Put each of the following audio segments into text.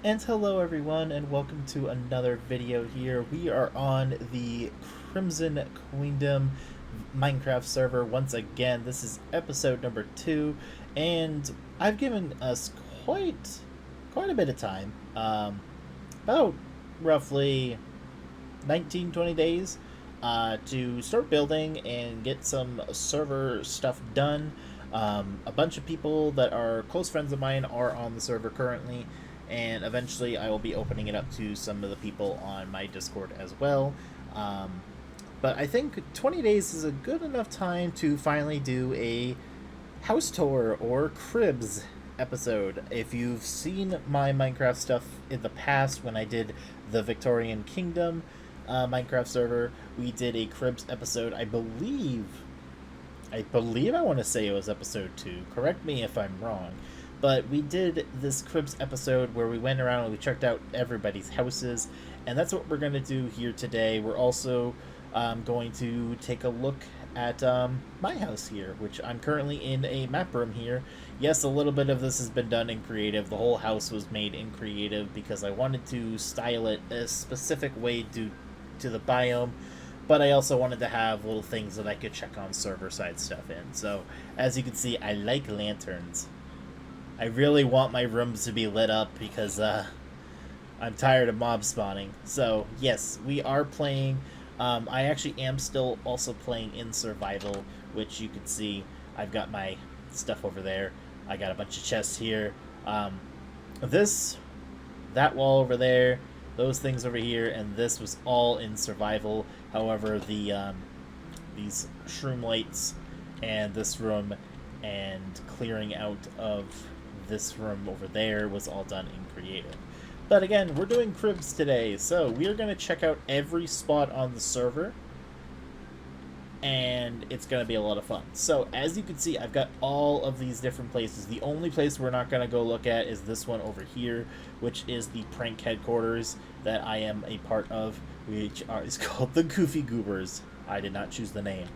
And hello everyone, and welcome to another video here. We are on the Crimson Queendom Minecraft server once again. This is episode number 2, and I've given us quite a bit of time, about roughly 19-20 days, to start building and get some server stuff done. A bunch of people that are close friends of mine are on the server currently, and eventually I will be opening it up to some of the people on my Discord as well. But I think 20 days is a good enough time to finally do a house tour or CRIBS episode. If you've seen my Minecraft stuff in the past, when I did the Victorian Kingdom Minecraft server, we did a CRIBS episode. I believe I want to say it was episode 2. Correct me if I'm wrong. But we did this CRIBS episode where we went around and we checked out everybody's houses, and that's what we're going to do here today. We're also going to take a look at my house here, which I'm currently in a map room here. Yes, a little bit of this has been done in creative. The whole house was made in creative because I wanted to style it a specific way due to the biome, but I also wanted to have little things that I could check on server side stuff in. So as you can see, I like lanterns. I really want my rooms to be lit up because I'm tired of mob spawning. So yes, we are playing. I actually am still also playing in survival, which you can see. I've got my stuff over there. I got a bunch of chests here. That wall over there, those things over here, and this was all in survival. However, the these shroom lights and this room and clearing out of this room over there was all done in creative. But again, we're doing CRIBS today, so we are going to check out every spot on the server, and it's going to be a lot of fun. So as you can see, I've got all of these different places. The only place we're not going to go look at is this one over here, which is the prank headquarters that I am a part of, which is called the Goofy Goobers. I did not choose the name.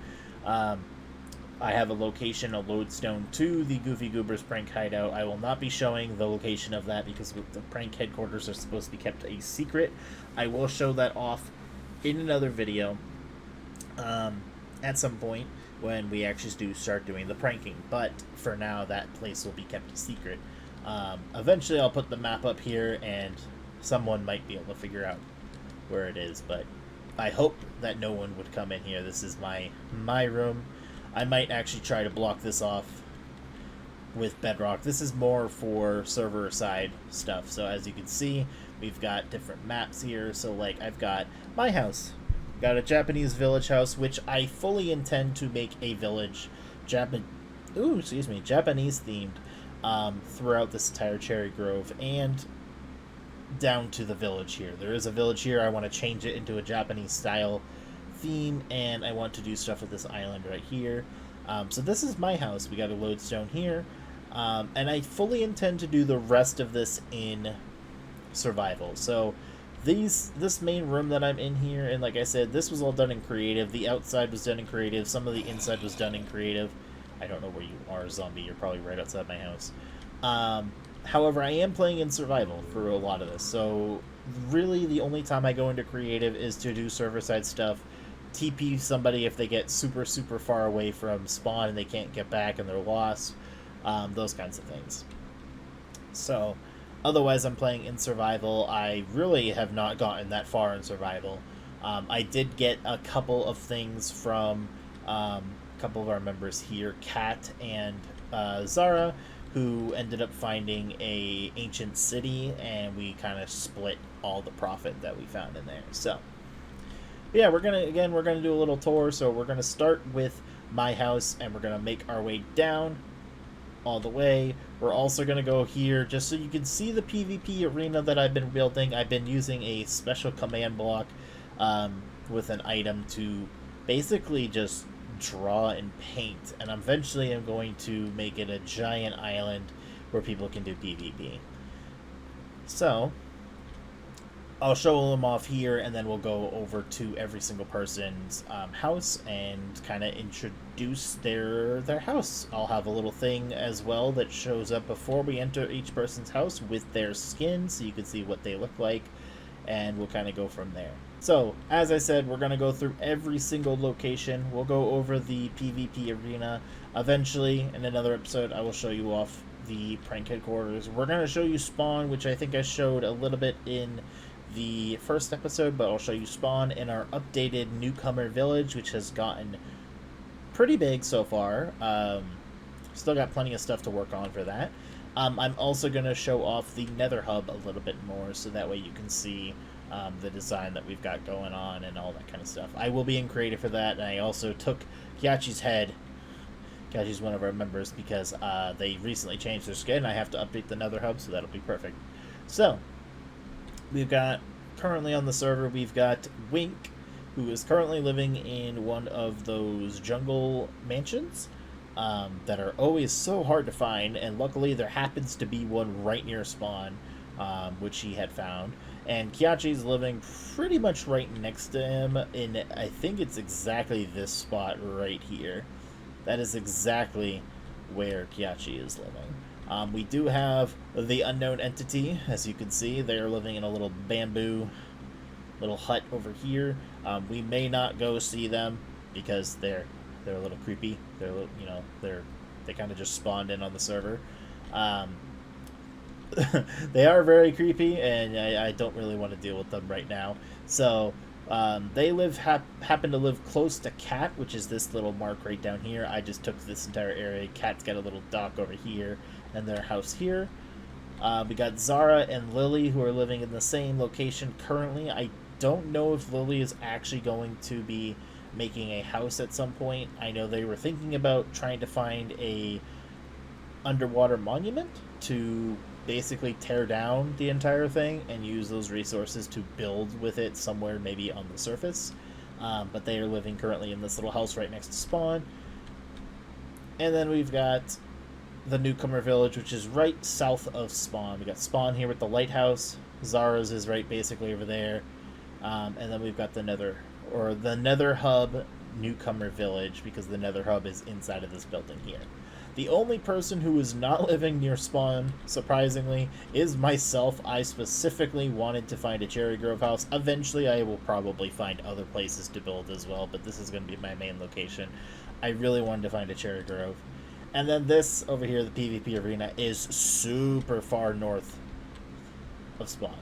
I have a location, a lodestone to the Goofy Goobers prank hideout. I will not be showing the location of that because the prank headquarters are supposed to be kept a secret. I will show that off in another video at some point when we actually do start doing the pranking. But for now, that place will be kept a secret. Eventually, I'll put the map up here and someone might be able to figure out where it is. But I hope that no one would come in here. This is my room. I might actually try to block this off with bedrock. This is more for server side stuff. So as you can see, we've got different maps here. So like I've got my house. Got a Japanese village house, which I fully intend to make a village Japanese themed throughout this entire cherry grove and down to the village here. There is a village here. I want to change it into a Japanese style theme, and I want to do stuff with this island right here. So this is my house. We got a lodestone here, and I fully intend to do the rest of this in survival. So this main room that I'm in here, and like I said, this was all done in creative. The outside was done in creative. Some of the inside was done in creative. I don't know where you are, zombie. You're probably right outside my house. However, I am playing in survival for a lot of this, so really the only time I go into creative is to do server side stuff, TP somebody if they get super far away from spawn and they can't get back and they're lost, those kinds of things. So otherwise I'm playing in survival. I really have not gotten that far in survival. I did get a couple of things from a couple of our members here, Kat and Zara, who ended up finding a ancient city, and we kind of split all the profit that we found in there. So yeah, we're gonna do a little tour. So we're gonna start with my house, and we're gonna make our way down all the way. We're also gonna go here just so you can see the PvP arena that I've been building. I've been using a special command block with an item to basically just draw and paint, and eventually I'm going to make it a giant island where people can do PvP. So I'll show them off here, and then we'll go over to every single person's house and kind of introduce their house. I'll have a little thing as well that shows up before we enter each person's house with their skin, so you can see what they look like, and we'll kind of go from there. So, as I said, we're going to go through every single location. We'll go over the PvP arena. Eventually, in another episode, I will show you off the prank headquarters. We're going to show you spawn, which I think I showed a little bit in the first episode, but I'll show you spawn in our updated newcomer village, which has gotten pretty big so far. Still got plenty of stuff to work on for that. I'm also going to show off the nether hub a little bit more, so that way you can see the design that we've got going on and all that kind of stuff. I will be in creative for that, and I also took Kyachi's head. Kyachi's one of our members, because they recently changed their skin. I have to update the nether hub, so that'll be perfect. So we've got, currently on the server, we've got Wink, who is currently living in one of those jungle mansions that are always so hard to find, and luckily there happens to be one right near spawn, which he had found. And Kyachi's living pretty much right next to him, in, I think it's exactly this spot right here. That is exactly where Kyachi is living. We do have the unknown entity, as you can see. They are living in a little bamboo little hut over here. We may not go see them because they're a little creepy. They're, you know, they kind of just spawned in on the server. They are very creepy, and I don't really want to deal with them right now. So they happen to live close to Cat, which is this little mark right down here. I just took this entire area. Cat's got a little dock over here, and their house here. We got Zara and Lily, who are living in the same location currently. I don't know if Lily is actually going to be making a house at some point. I know they were thinking about trying to find a underwater monument to basically tear down the entire thing and use those resources to build with it somewhere, maybe on the surface. But they are living currently in this little house right next to spawn. And then we've got the newcomer village, which is right south of spawn. We got spawn here with the lighthouse. Zara's is right basically over there. And then we've got the nether hub newcomer village, because the nether hub is inside of this building here. The only person who is not living near spawn, surprisingly, is myself. I specifically wanted to find a cherry grove house. Eventually I will probably find other places to build as well, but this is going to be my main location. I really wanted to find a cherry grove. And then this over here, the PvP arena, is super far north of spawn.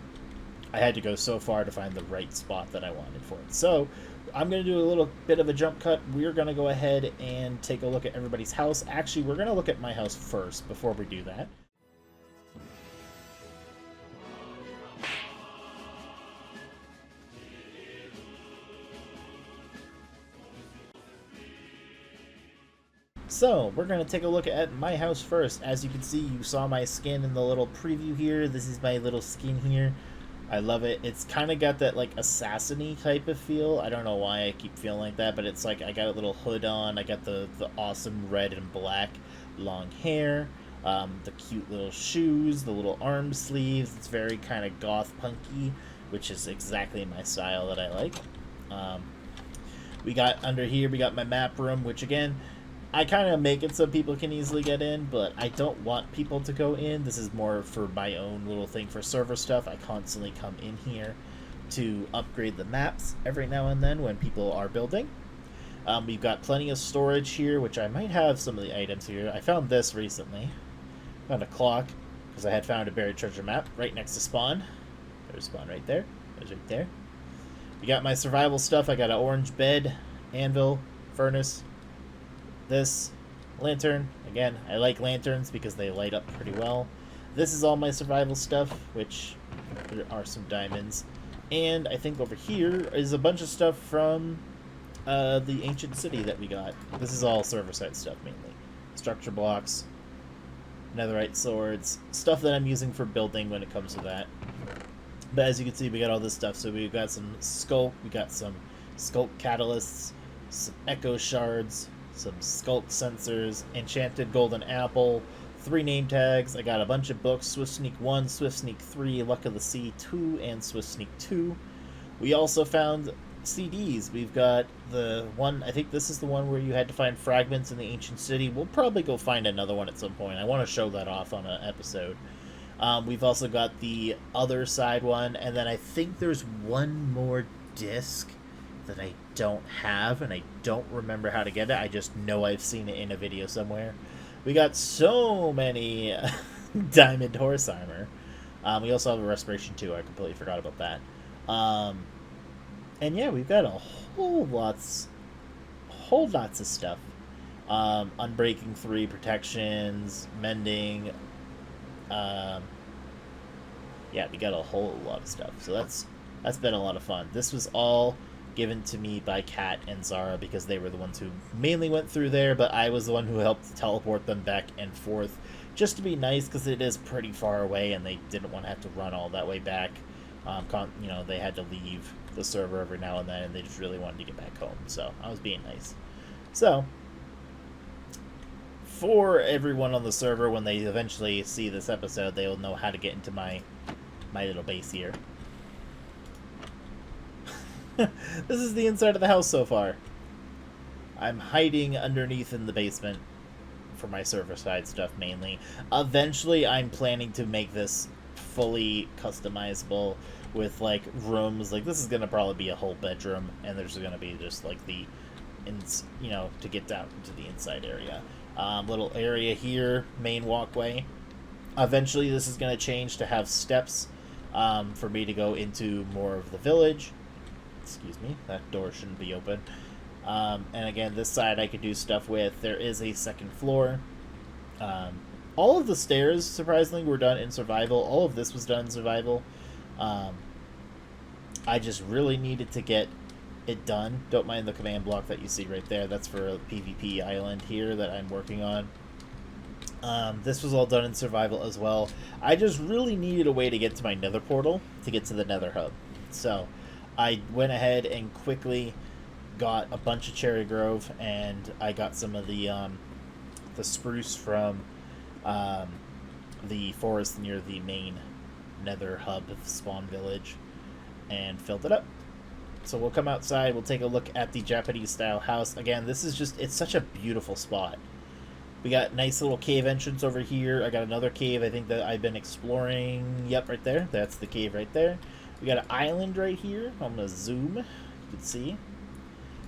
I had to go so far to find the right spot that I wanted for it. So I'm going to do a little bit of a jump cut. We're going to go ahead and take a look at everybody's house. Actually, we're going to look at my house first before we do that. So, we're going to take a look at my house first. As you can see, you saw my skin in the little preview here. This is my little skin here. I love it. It's kind of got that, like, assassin-y type of feel. I don't know why I keep feeling like that, but it's like I got a little hood on. I got the awesome red and black long hair, the cute little shoes, the little arm sleeves. It's very kind of goth punky, which is exactly my style that I like. We got under here, we got my map room, which again, I kind of make it so people can easily get in, but I don't want people to go in. This is more for my own little thing for server stuff. I constantly come in here to upgrade the maps every now and then when people are building. We've got plenty of storage here, which I might have some of the items here. I found this recently. Found a clock, because I had found a buried treasure map right next to spawn. There's spawn right there. There's right there. We got my survival stuff. I got an orange bed, anvil, furnace, this lantern. Again, I like lanterns because they light up pretty well. This is all my survival stuff, which there are some diamonds. And I think over here is a bunch of stuff from the ancient city that we got. This is all server side stuff mainly. Structure blocks, netherite swords, stuff that I'm using for building when it comes to that. But as you can see, we got all this stuff. So we've got some sculk, we got some sculk catalysts, some echo shards, some sculk sensors, enchanted golden apple, 3 name tags. I got a bunch of books: Swift Sneak 1, Swift Sneak 3, Luck of the Sea 2, and Swift Sneak 2. We also found CDs. We've got the one, I think this is the one where you had to find fragments in the ancient city. We'll probably go find another one at some point. I want to show that off on an episode. We've also got the other side one, and then I think there's one more disc that I don't have, and I don't remember how to get it. I just know I've seen it in a video somewhere. We got so many Diamond Horse Armor. We also have a Respiration 2. I completely forgot about that. And yeah, we've got a whole lots of stuff. Unbreaking 3, protections, mending. Yeah, we got a whole lot of stuff. So that's been a lot of fun. This was all given to me by Kat and Zara because they were the ones who mainly went through there, but I was the one who helped teleport them back and forth just to be nice because it is pretty far away and they didn't want to have to run all that way back. You know, they had to leave the server every now and then and they just really wanted to get back home, so I was being nice. So for everyone on the server, when they eventually see this episode, they will know how to get into my little base here. This is the inside of the house so far. I'm hiding underneath in the basement for my server side stuff mainly. Eventually, I'm planning to make this fully customizable with like rooms. Like this is gonna probably be a whole bedroom, and there's gonna be just like the, you know, to get down into the inside area. Little area here, main walkway. Eventually, this is gonna change to have steps for me to go into more of the village. Excuse me, that door shouldn't be open. And again, this side I could do stuff with. There is a second floor. All of the stairs, surprisingly, were done in survival. All of this was done in survival. I just really needed to get it done. Don't mind the command block that you see right there. That's for a PvP island here that I'm working on. This was all done in survival as well. I just really needed a way to get to my nether portal to get to the nether hub. So I went ahead and quickly got a bunch of cherry grove, and I got some of the spruce from the forest near the main nether hub of spawn village and filled it up. So we'll come outside, we'll take a look at the Japanese style house. Again, this is just, it's such a beautiful spot. We got nice little cave entrance over here. I got another cave I think that I've been exploring. Yep, right there. That's the cave right there. We got an island right here. I'm going to zoom. You can see.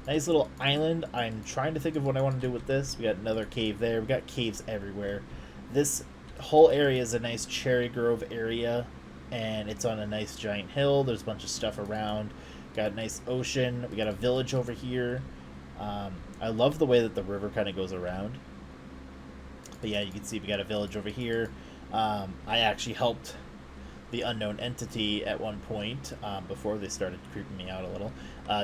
Nice little island. I'm trying to think of what I want to do with this. We got another cave there. We got caves everywhere. This whole area is a nice cherry grove area, and it's on a nice giant hill. There's a bunch of stuff around. Got a nice ocean. We got a village over here. I love the way that the river kind of goes around. But yeah, you can see we got a village over here. I actually helped the unknown entity at one point, before they started creeping me out a little,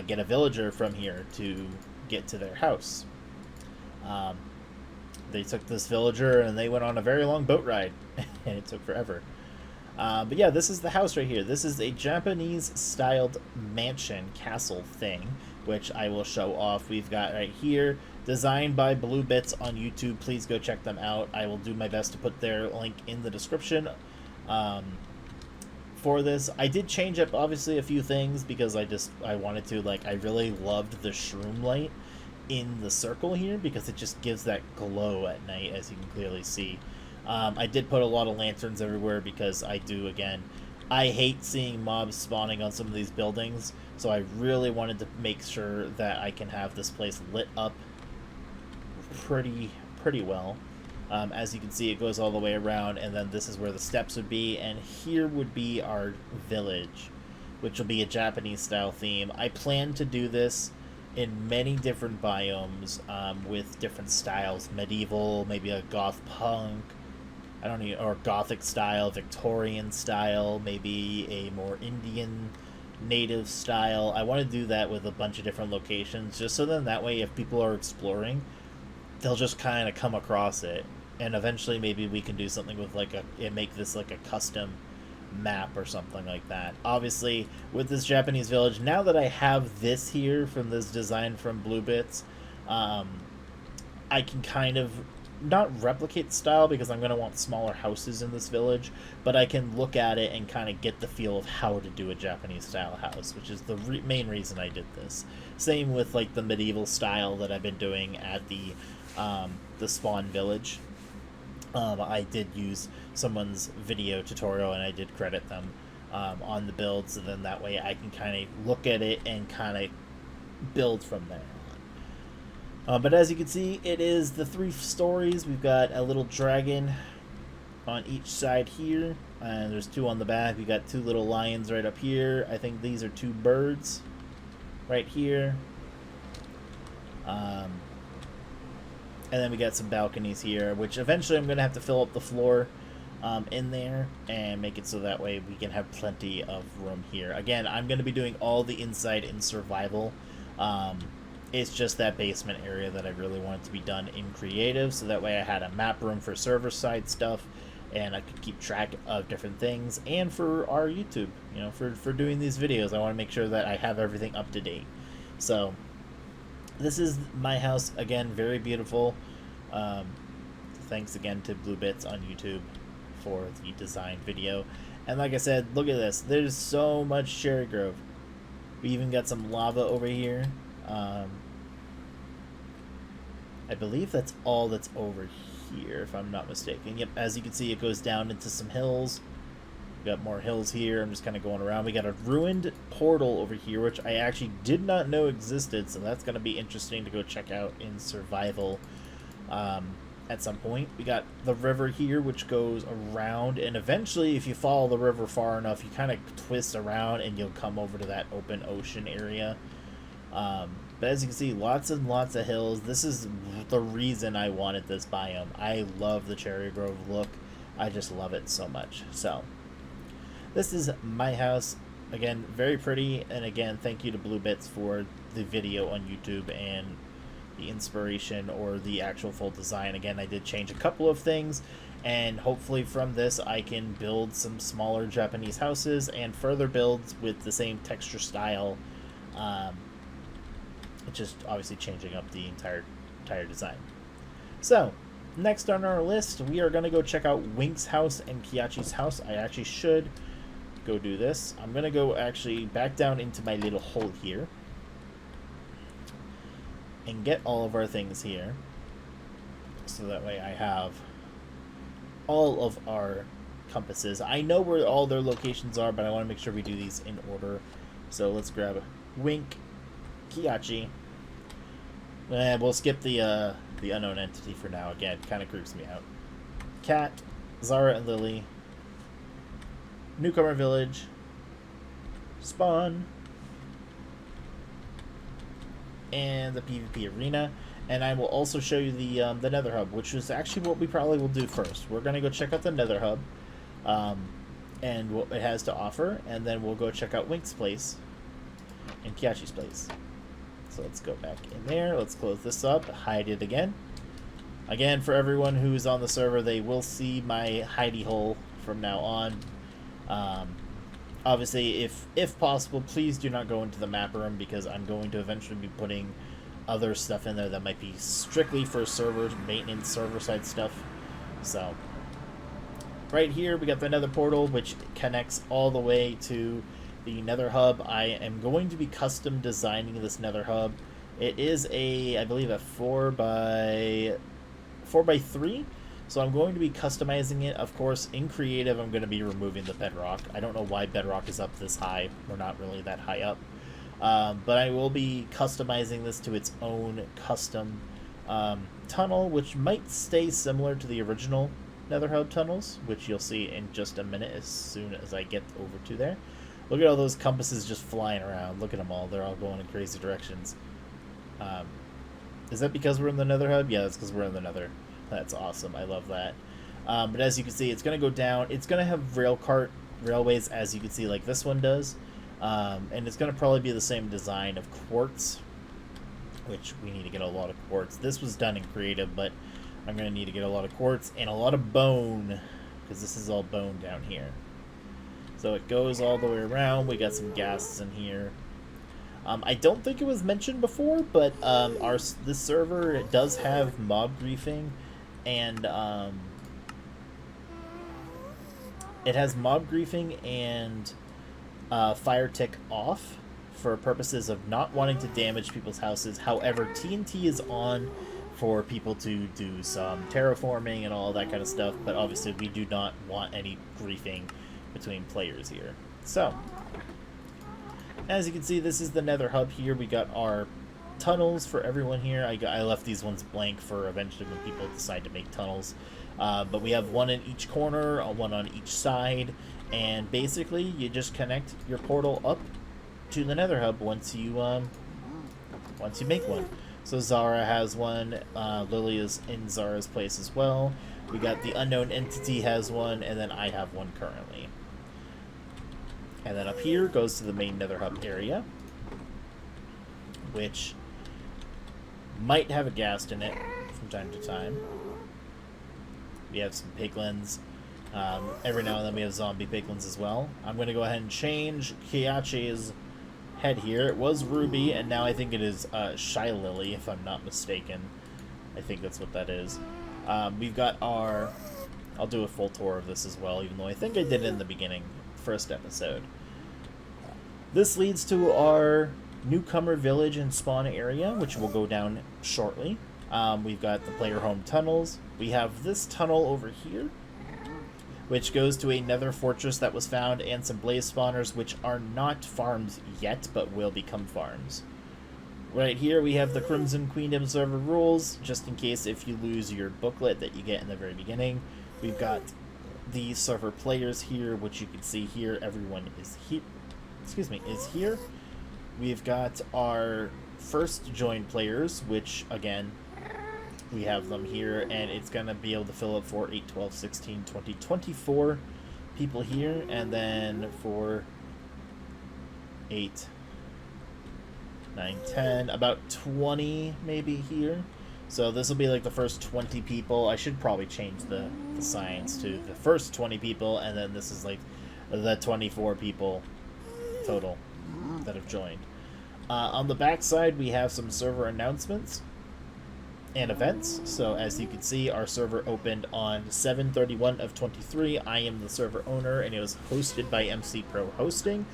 get a villager from here to get to their house. They took this villager and they went on a very long boat ride, and it took forever. But yeah, this is the house right here. This is a Japanese-styled mansion castle thing, which I will show off. We've got right here, designed by Blue Bits on YouTube. Please go check them out. I will do my best to put their link in the description. For this, I did change up obviously a few things because I wanted to, like, I really loved the shroom light in the circle here because it just gives that glow at night, as you can clearly see. I did put a lot of lanterns everywhere because I hate seeing mobs spawning on some of these buildings, so I really wanted to make sure that I can have this place lit up pretty well. As you can see, it goes all the way around, and then this is where the steps would be, and here would be our village, which will be a Japanese style theme. I plan to do this in many different biomes, with different styles: medieval, maybe a goth punk, or gothic style, Victorian style, maybe a more Indian native style. I want to do that with a bunch of different locations, just so then that way if people are exploring, they'll just kind of come across it, and eventually maybe we can do something with make this like a custom map or something like that. Obviously, with this Japanese village, now that I have this here from this design from Blue Bits, I can kind of not replicate style, because I'm going to want smaller houses in this village, but I can look at it and kind of get the feel of how to do a Japanese style house, which is the main reason I did this. Same with like the medieval style that I've been doing at the spawn village. I did use someone's video tutorial and I did credit them on the build, so then that way I can kind of look at it and kind of build from there. But as you can see, it is the 3 stories. We've got a little dragon on each side here, and there's 2 on the back. We got 2 little lions right up here. I think these are 2 birds right here. And then we got some balconies here, which eventually I'm going to have to fill up the floor in there and make it so that way we can have plenty of room here. Again, I'm going to be doing all the inside in survival. It's just that basement area that I really wanted to be done in creative, so that way I had a map room for server side stuff and I could keep track of different things, and for our YouTube, you know, for doing these videos, I want to make sure that I have everything up to date. So this is my house, again, very beautiful. Thanks again to Blue Bits on YouTube for the design video. And like I said, look at this, there's so much cherry grove. We even got some lava over here. I believe that's all that's over here, if I'm not mistaken. Yep, as you can see, it goes down into some hills. We got more hills here. I'm just kind of going around. We got a ruined portal over here, which I actually did not know existed, so that's going to be interesting to go check out in survival at some point. We got the river here, which goes around, and eventually, if you follow the river far enough, you kind of twist around and you'll come over to that open ocean area. But as you can see, lots and lots of hills. This is the reason I wanted this biome. I love the cherry grove look. I just love it so much. So this is my house. Again, very pretty. And again, thank you to Blue Bits for the video on YouTube and the inspiration or the actual full design. Again, I did change a couple of things, and hopefully from this I can build some smaller Japanese houses and further builds with the same texture style. Just obviously changing up the entire design. So next on our list, we are going to go check out Wink's house and Kiachi's house. I actually should go do this. I'm going to go actually back down into my little hole here and get all of our things here, so that way I have all of our compasses. I know where all their locations are, but I want to make sure we do these in order. So let's grab Wink, Kiachi. We'll skip the unknown entity for now. Again, kind of creeps me out. Cat, Zara and Lily, Newcomer Village, Spawn, and the PvP Arena. And I will also show you the Nether Hub, which is actually what we probably will do first. We're going to go check out the Nether Hub and what it has to offer, and then we'll go check out Wink's place and Kiachi's place. So let's go back in there. Let's close this up. Hide it again. Again, for everyone who's on the server, they will see my hidey hole from now on. Obviously, if possible, please do not go into the map room, because I'm going to eventually be putting other stuff in there that might be strictly for server maintenance, server side stuff. So right here, we got the Nether portal, which connects all the way to the Nether hub. I am going to be custom designing this Nether hub. It is I believe a 4x3, so I'm going to be customizing it. Of course, in creative, I'm going to be removing the bedrock. I don't know why bedrock is up this high. We're not really that high up, but I will be customizing this to its own custom tunnel, which might stay similar to the original Nether hub tunnels, which you'll see in just a minute as soon as I get over to there. Look at all those compasses just flying around. Look at them all. They're all going in crazy directions. Is that because we're in the Nether hub? Yeah, that's because we're in the Nether. That's awesome. I love that. But as you can see, it's going to go down. It's going to have railways, as you can see, like this one does. And it's going to probably be the same design of quartz, which we need to get a lot of quartz. This was done in creative, but I'm going to need to get a lot of quartz and a lot of bone, because this is all bone down here. So it goes all the way around. We got some ghasts in here. I don't think it was mentioned before, but this server, it does have mob griefing, and it has mob griefing and fire tick off for purposes of not wanting to damage people's houses. However, TNT is on for people to do some terraforming and all that kind of stuff, but obviously we do not want any griefing between players here. So, as you can see, this is the Nether Hub here. We got our tunnels for everyone here. I left these ones blank for eventually when people decide to make tunnels. But we have one in each corner, one on each side, and basically you just connect your portal up to the Nether Hub once you make one. So Zara has one, Lily is in Zara's place as well. We got the Unknown Entity has one, and then I have one currently. And then up here goes to the main Nether Hub area, which might have a ghast in it from time to time. We have some piglins. Every now and then we have zombie piglins as well. I'm going to go ahead and change Kiachi's head here. It was Ruby, and now I think it is Shy Lily, if I'm not mistaken. I think that's what that is. We've got our... I'll do a full tour of this as well, even though I think I did it in the beginning, first episode. This leads to our newcomer village and spawn area, which will go down shortly. We've got the player home tunnels. We have this tunnel over here, which goes to a nether fortress that was found, and some blaze spawners, which are not farms yet, but will become farms. Right here we have the Crimson Queendom server rules, just in case if you lose your booklet that you get in the very beginning. We've got the server players here, which you can see here. Everyone is here. Is here. We've got our first joined players, which again, we have them here, and it's going to be able to fill up for 8, 12, 16, 20, 24 people here, and then for 8, 9, 10, about 20 maybe here. So this will be like the first 20 people. I should probably change the signs to the first 20 people, and then this is like the 24 people total that have joined. On the back side, we have some server announcements and events. So as you can see, our server opened on 7/31 of 23. I am the server owner, and it was hosted by MC Pro Hosting.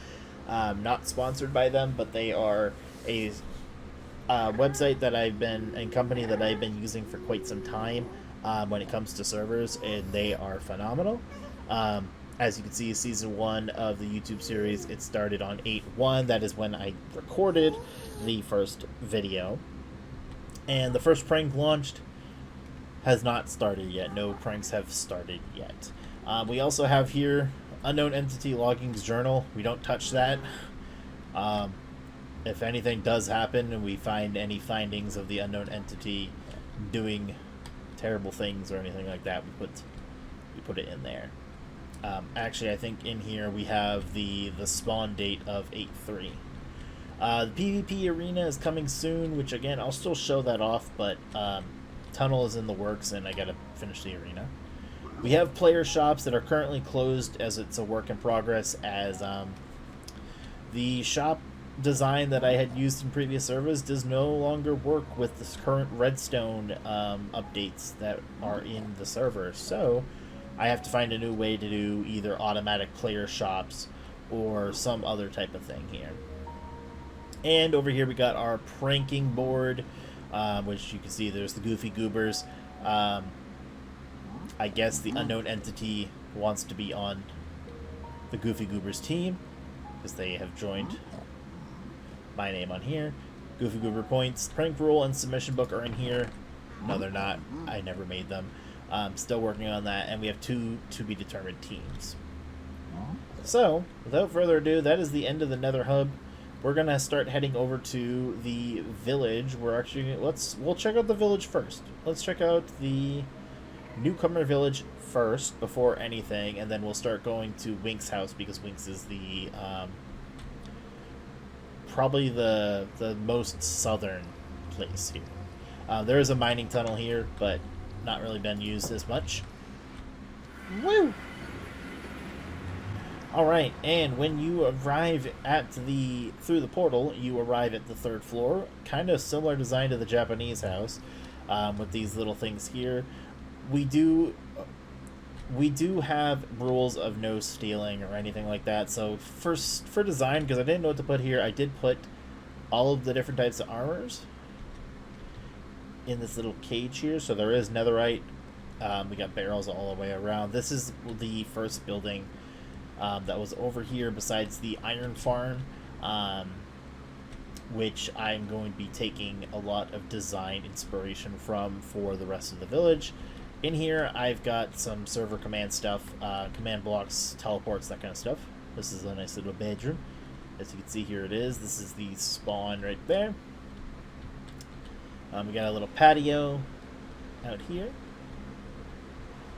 Not sponsored by them, but they are a website that I've been, and company that I've been using for quite some time when it comes to servers, and they are phenomenal. As you can see, season 1 of the YouTube series, it started on 8/1. That is when I recorded the first video. And the first prank launched has not started yet. No pranks have started yet. We also have here Unknown Entity Logging's journal. We don't touch that. If anything does happen and we find any findings of the Unknown Entity doing terrible things or anything like that, we put it in there. Actually, I think in here we have the spawn date of 8/3. The PvP arena is coming soon, which again, I'll still show that off, but tunnel is in the works and I gotta finish the arena. We have player shops that are currently closed as it's a work in progress, as the shop design that I had used in previous servers does no longer work with the current redstone updates that are in the server. So I have to find a new way to do either automatic player shops or some other type of thing here. And over here we got our pranking board, which you can see there's the Goofy Goobers. I guess the Unknown Entity wants to be on the Goofy Goobers team, because they have joined my name on here. Goofy Goober points, prank rule, and submission book are in here. No, they're not. I never made them. Still working on that, and we have 2 to be determined teams. So, without further ado, that is the end of the Nether Hub. We're gonna start heading over to the village. We'll check out the village first. Let's check out the newcomer village first before anything, and then we'll start going to Wink's house, because Wink's is the probably the most southern place here. There is a mining tunnel here, but not really been used as much. Woo! Alright, and when you arrive at through the portal, you arrive at the 3rd floor. Kind of similar design to the Japanese house, with these little things here. we do have rules of no stealing or anything like that. So first, for design, because I didn't know what to put here, I did put all of the different types of armors in this little cage here. So there is netherite. We got barrels all the way around. This is the first building that was over here besides the iron farm, which I'm going to be taking a lot of design inspiration from for the rest of the village. In here, I've got some server command stuff, command blocks, teleports, that kind of stuff. This is a nice little bedroom. As you can see, here it is. This is the spawn right there. We got a little patio out here.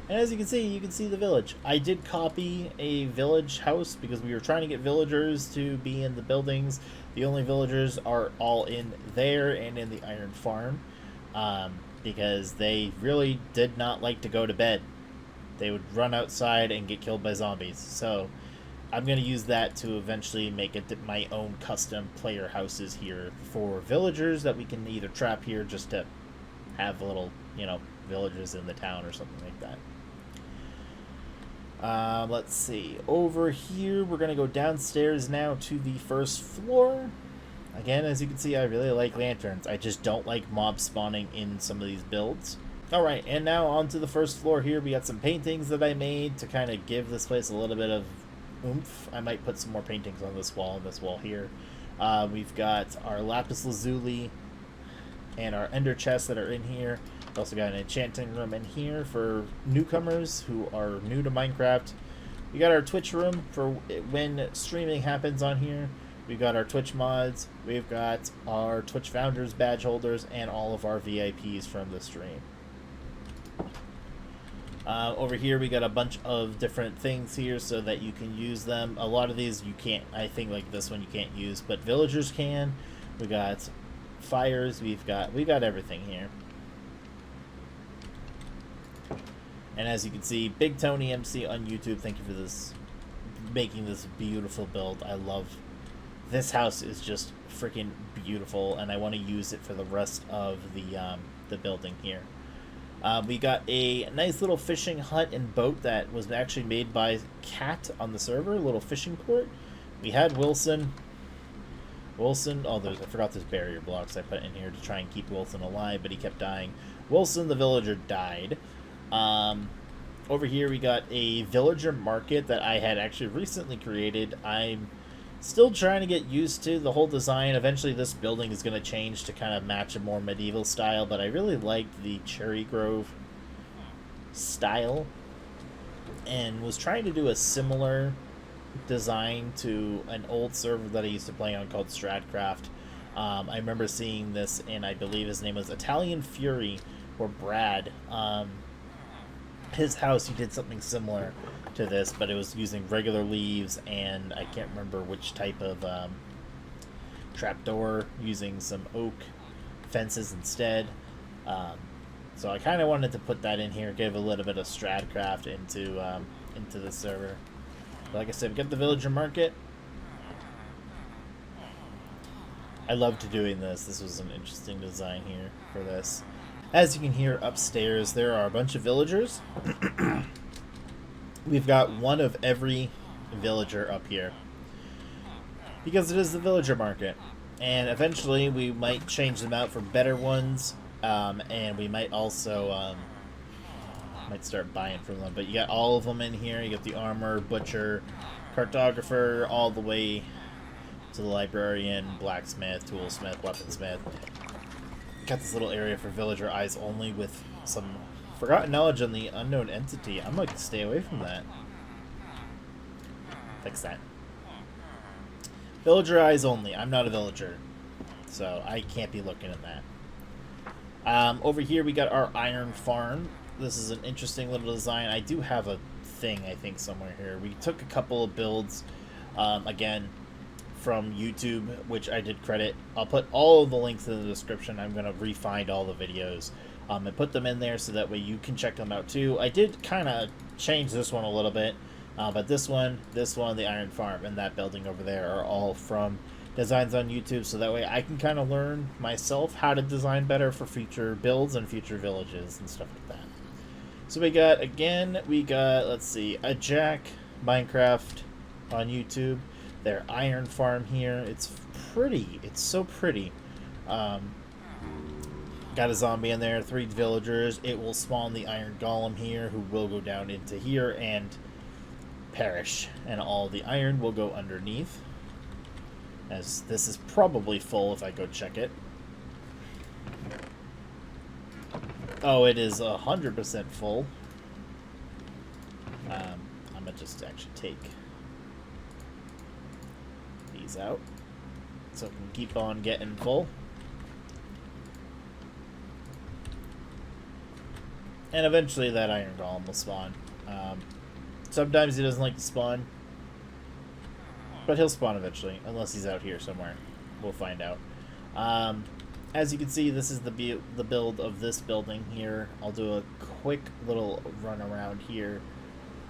And as you can see the village. I did copy a village house because we were trying to get villagers to be in the buildings. The only villagers are all in there and in the iron farm. Because they really did not like to go to bed. They would run outside and get killed by zombies. So I'm going to use that to eventually make it my own custom player houses here for villagers that we can either trap here just to have little, villagers in the town or something like that. Let's see. Over here, we're going to go downstairs now to the first floor. Again, as you can see, I really like lanterns. I just don't like mob spawning in some of these builds. Alright, and now onto the first floor here. We got some paintings that I made to kind of give this place a little bit of oomph. I might put some more paintings on this wall and this wall here. We've got our lapis lazuli and our ender chests that are in here. We also got an enchanting room in here for newcomers who are new to Minecraft. We got our Twitch room for when streaming happens on here. We've got our Twitch mods, we've got our Twitch founders, badge holders, and all of our VIPs from the stream. Over here we got a bunch of different things here so that you can use them. A lot of these you can't, I think like this one you can't use, but villagers can. We got fires, we've got everything here. And as you can see, Big Tony MC on YouTube, thank you for this, making this beautiful build. I love this house is just freaking beautiful, and I want to use it for the rest of the building here. We got a nice little fishing hut and boat that was actually made by Cat on the server, a little fishing port. We had Wilson, oh, I forgot there's barrier blocks I put in here to try and keep Wilson alive, but he kept dying. Wilson the villager died. Over here we got a villager market that I had actually recently created. I'm still trying to get used to the whole design. Eventually this building is going to change to kind of match a more medieval style, but I really liked the Cherry Grove style and was trying to do a similar design to an old server that I used to play on called Stratcraft. I remember seeing this, and I believe his name was Italian Fury or Brad. His house, he did something similar to this, but it was using regular leaves, and I can't remember which type of trapdoor, using some oak fences instead. So I kind of wanted to put that in here, give a little bit of Stratcraft into the server. But like I said, we got the villager market. I loved doing this. This was an interesting design here for this. As you can hear upstairs, there are a bunch of villagers. We've got one of every villager up here, because it is the villager market, and eventually we might change them out for better ones, and we might also might start buying from them. But you got all of them in here. You got the armor, butcher, cartographer, all the way to the librarian, blacksmith, toolsmith, weaponsmith. Got this little area for villager eyes only with some forgotten knowledge on the unknown entity. I'm going to stay away from that. Fix that. Villager eyes only. I'm not a villager, so I can't be looking at that. Over here we got our iron farm. This is an interesting little design. I do have a thing, I think, somewhere here. We took a couple of builds, again, from YouTube, which I did credit. I'll put all of the links in the description. I'm going to re-find all the videos and put them in there so that way you can check them out too. I did kind of change this one a little bit, but this one, the Iron Farm, and that building over there are all from designs on YouTube, so that way I can kind of learn myself how to design better for future builds and future villages and stuff like that. So we got, let's see, a Jack Minecraft on YouTube. Their iron farm here. It's pretty. It's so pretty. Got a zombie in there, 3 villagers. It will spawn the iron golem here, who will go down into here and perish. And all the iron will go underneath. As this is probably full if I go check it. Oh, it is 100% full. I'm gonna just actually take these out so it can keep on getting full. And eventually that iron golem will spawn. Sometimes he doesn't like to spawn, but he'll spawn eventually, unless he's out here somewhere. We'll find out. As you can see, this is the build of this building here. I'll do a quick little run around here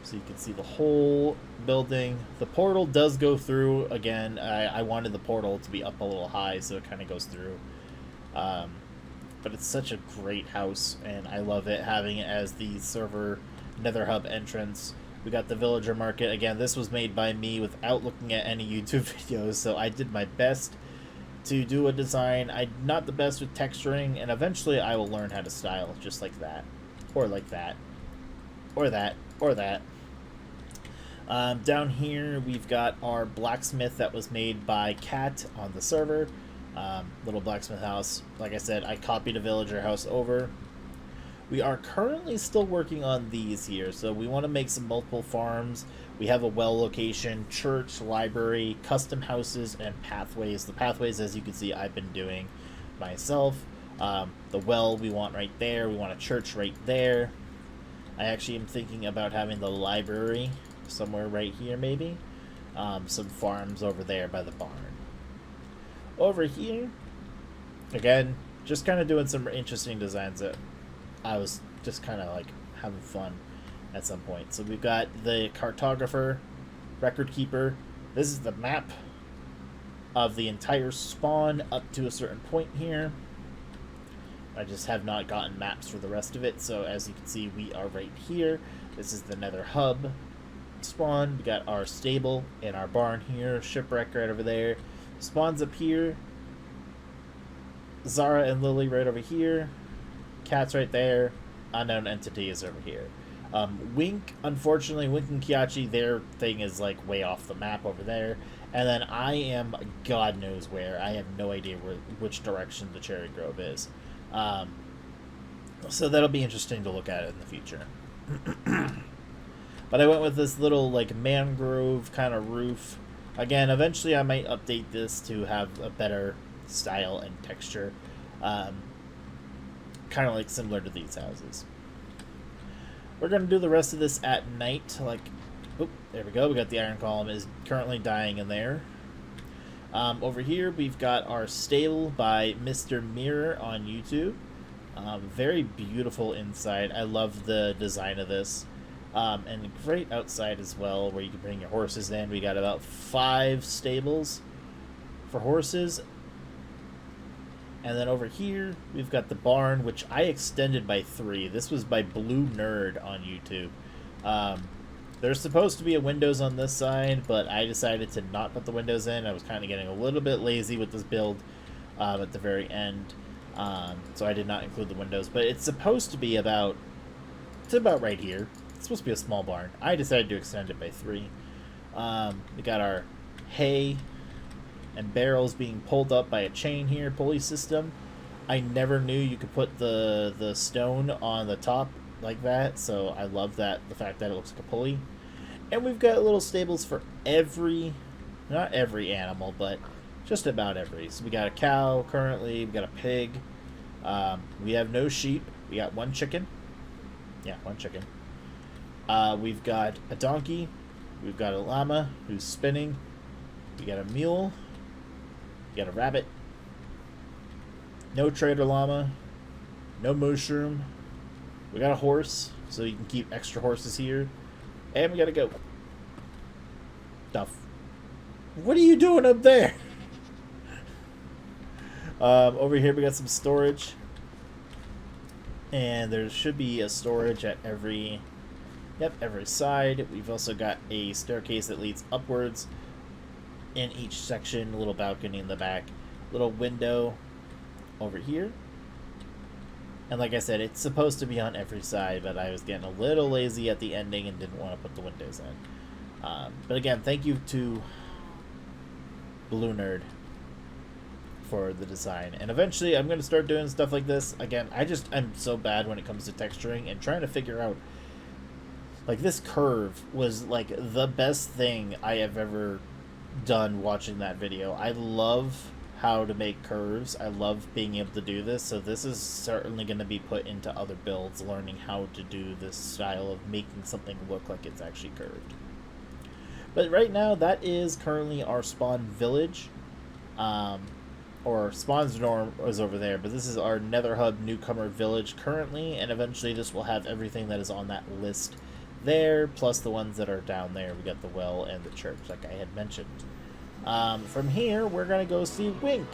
so you can see the whole building. The portal does go through again. I wanted the portal to be up a little high so it kind of goes through. But it's such a great house, and I love it, having it as the server nether hub entrance. We got the villager market. Again, this was made by me without looking at any YouTube videos, so I did my best to do a design. I'm not the best with texturing, and eventually I will learn how to style just like that, or like that, or that, or that. Down here we've got our blacksmith that was made by Cat on the server. Little blacksmith house. Like I said, I copied a villager house over. We are currently still working on these here, so we want to make some multiple farms. We have a well location, church, library, custom houses, and pathways. The pathways, as you can see, I've been doing myself. The well we want right there. We want a church right there. I actually am thinking about having the library somewhere right here, maybe. Some farms over there by the barn. Over here, again, just kind of doing some interesting designs that I was just kind of like having fun at some point. So we've got the cartographer, record keeper. This is the map of the entire spawn up to a certain point here. I just have not gotten maps for the rest of it. So as you can see, we are right here. This is the nether hub spawn. We got our stable and our barn here. Shipwreck right over there. Spawns up here. Zara and Lily right over here. Cat's right there. Unknown entity is over here. Wink, unfortunately, Wink and Kiachi, their thing is like way off the map over there. And then I am God knows where. I have no idea which direction the Cherry Grove is. So that'll be interesting to look at in the future. But I went with this little like mangrove kind of roof. Again, eventually I might update this to have a better style and texture. Kind of like similar to these houses. We're going to do the rest of this at night. Like, oh, there we go. We got the iron column is currently dying in there. Over here, we've got our stable by Mr. Mirror on YouTube. Very beautiful inside. I love the design of this. And great outside as well, where you can bring your horses in. We got about 5 stables for horses. And then over here, we've got the barn, which I extended by 3. This was by Blue Nerd on YouTube. There's supposed to be a windows on this side, but I decided to not put the windows in. I was kind of getting a little bit lazy with this build at the very end. So I did not include the windows. But it's supposed to be about right here. It's supposed to be a small barn. I decided to extend it by 3. We got our hay and barrels being pulled up by a chain here, pulley system. I never knew you could put the stone on the top like that, so I love that, the fact that it looks like a pulley. And we've got little stables for not every animal, but just about every. So we got a cow currently, we got a pig, we have no sheep, we got 1 chicken. Yeah, 1 chicken. We've got a donkey, we've got a llama who's spinning, we got a mule, we got a rabbit, no trader llama, no mushroom, we got a horse, so you can keep extra horses here, and we got a goat. Duff. What are you doing up there? Over here we got some storage. And there should be a storage at every side. We've also got a staircase that leads upwards in each section, a little balcony in the back, little window over here. And like I said, it's supposed to be on every side, but I was getting a little lazy at the ending and didn't want to put the windows in. But again, thank you to Blue Nerd for the design. And eventually I'm going to start doing stuff like this. Again, I'm so bad when it comes to texturing and trying to figure out, like, this curve was like the best thing I have ever done watching that video. I love how to make curves. I love being able to do this, so this is certainly going to be put into other builds, learning how to do this style of making something look like it's actually curved. But right now, that is currently our spawn village. Or Spawn's dorm is over there, but this is our Nether Hub newcomer village currently, and eventually this will have everything that is on that list there, plus the ones that are down there. We got the well and the church, like I had mentioned. From here, we're going to go see Wink.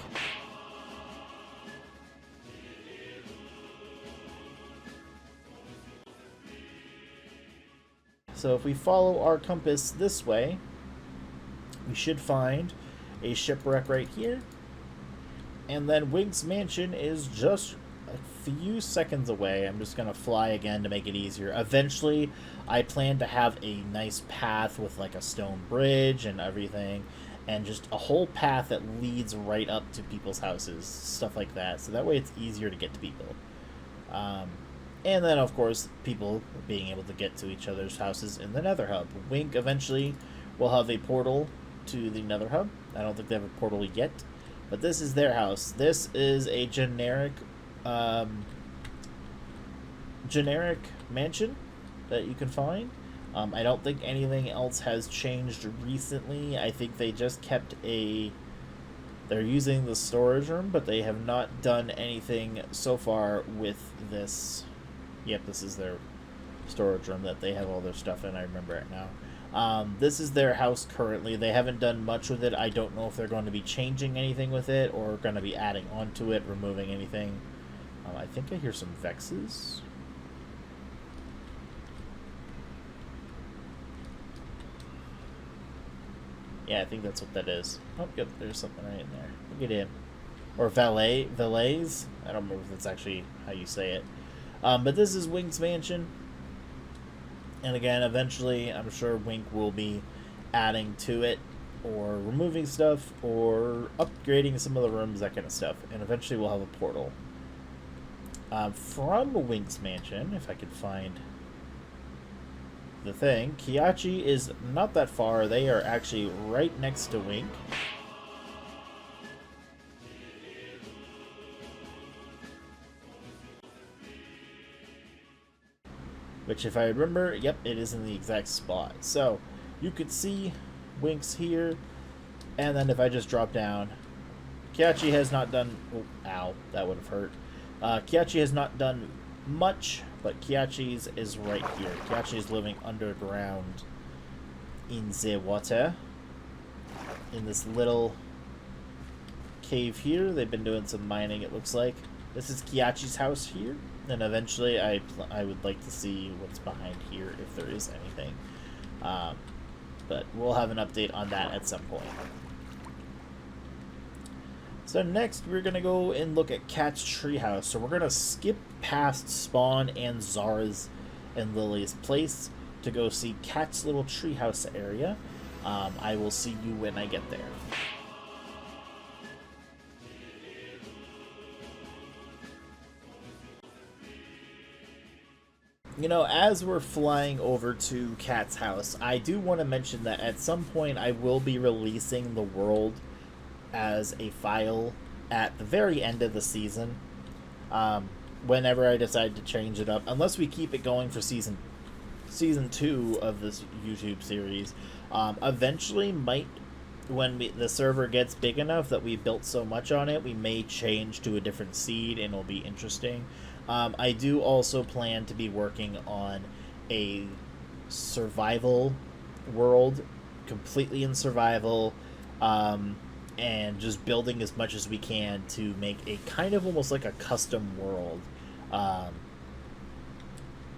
So if we follow our compass this way, we should find a shipwreck right here. And then Wink's mansion is just a few seconds away. I'm just going to fly again to make it easier. Eventually, I plan to have a nice path with like a stone bridge and everything. And just a whole path that leads right up to people's houses. Stuff like that. So that way it's easier to get to people. And then, of course, people being able to get to each other's houses in the Nether Hub. Wink eventually will have a portal to the Nether Hub. I don't think they have a portal yet. But this is their house. This is a generic mansion that you can find. I don't think anything else has changed recently. I think they just kept they're using the storage room, but they have not done anything so far with this. Yep, this is their storage room that they have all their stuff in. I remember it now. This is their house currently. They haven't done much with it. I don't know if they're going to be changing anything with it or going to be adding onto it, removing anything. I think I hear some Vexes. Yeah, I think that's what that is. Oh, yep, there's something right in there. Look at him. Or valets? I don't remember if that's actually how you say it. But this is Wink's mansion. And again, eventually, I'm sure Wink will be adding to it, or removing stuff, or upgrading some of the rooms, that kind of stuff. And eventually we'll have a portal. From Wink's mansion, if I could find the thing, Kiachi is not that far. They are actually right next to Wink. Which, if I remember, yep, it is in the exact spot. So, you could see Wink's here, and then if I just drop down, Kiachi has not done... Oh, ow, that would have hurt. Kiachi has not done much, but Kiachi's is right here. Kiachi is living underground in the water, in this little cave here. They've been doing some mining, it looks like. This is Kiachi's house here. And eventually, I would like to see what's behind here, if there is anything. But we'll have an update on that at some point. So next, we're going to go and look at Cat's treehouse. So we're going to skip past Spawn and Zara's and Lily's place to go see Cat's little treehouse area. I will see you when I get there. You know, as we're flying over to Cat's house, I do want to mention that at some point I will be releasing the world as a file at the very end of the season. Whenever I decide to change it up, unless we keep it going for season 2 of this YouTube series. Eventually, when the server gets big enough that we built so much on it, we may change to a different seed, and it'll be interesting. I do also plan to be working on a survival world, completely in survival, and just building as much as we can to make a kind of almost like a custom world.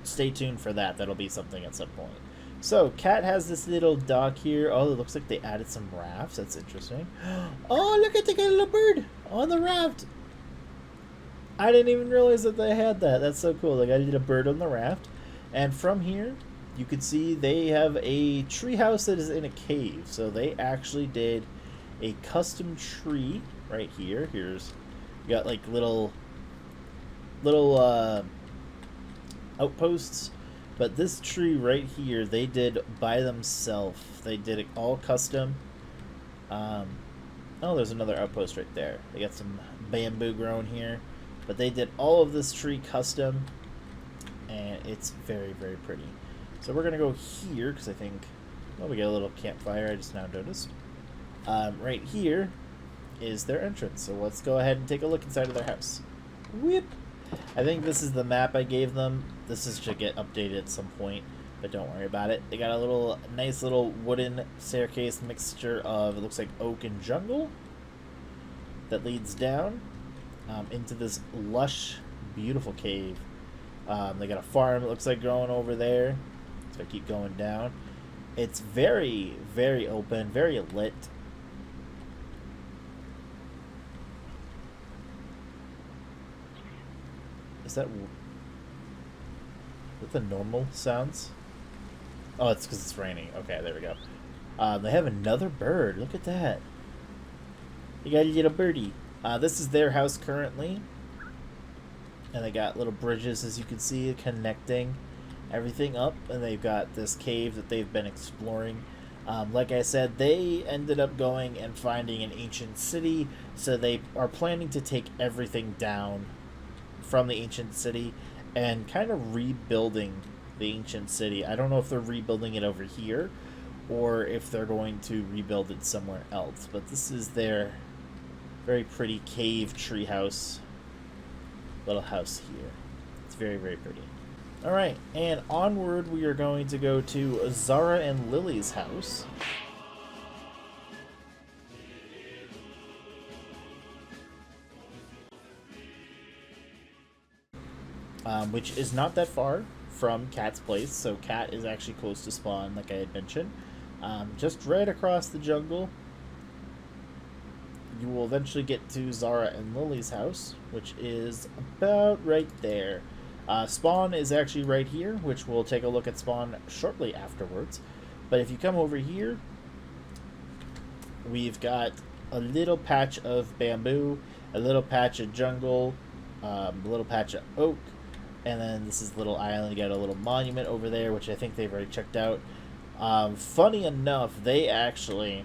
stay tuned for that. That'll be something at some point. So, Cat has this little dock here. Oh, it looks like they added some rafts. That's interesting. Oh, look at the little bird on the raft. I didn't even realize that they had that. That's so cool. They got a little bird on the raft. And from here, you can see they have a tree house that is in a cave. So they actually did a custom tree right here. Here's, you got like little outposts. But this tree right here, they did by themselves. They did it all custom. Oh, there's another outpost right there. They got some bamboo grown here. But they did all of this tree custom. And it's very, very pretty. So we're going to go here, because I think... Well, we got a little campfire, I just now noticed. Right here is their entrance. So let's go ahead and take a look inside of their house. Whip! I think this is the map I gave them. This is to get updated at some point, but don't worry about it. They got a nice little wooden staircase mixture of, it looks like oak and jungle, that leads down into this lush, beautiful cave. They got a farm, it looks like, growing over there. So I keep going down. It's very, very open, very lit. Is that the normal sounds? Oh, it's because it's raining. Okay, there we go. They have another bird. Look at that. You got a little birdie. This is their house currently. And they got little bridges, as you can see, connecting everything up. And they've got this cave that they've been exploring. Like I said, they ended up going and finding an ancient city. So they are planning to take everything down from the ancient city and kind of rebuilding the ancient city. I don't know if they're rebuilding it over here or if they're going to rebuild it somewhere else, but this is their very pretty cave tree house, little house here. It's very, very pretty. Alright, and onward we are going to go to Zara and Lily's house. Which is not that far from Cat's place, so Cat is actually close to spawn, like I had mentioned. Just right across the jungle, you will eventually get to Zara and Lily's house, which is about right there. Spawn is actually right here, which we'll take a look at spawn shortly afterwards. But if you come over here, we've got a little patch of bamboo, a little patch of jungle, a little patch of oak, and then this is a little island. You got a little monument over there, which I think they've already checked out. Funny enough, they actually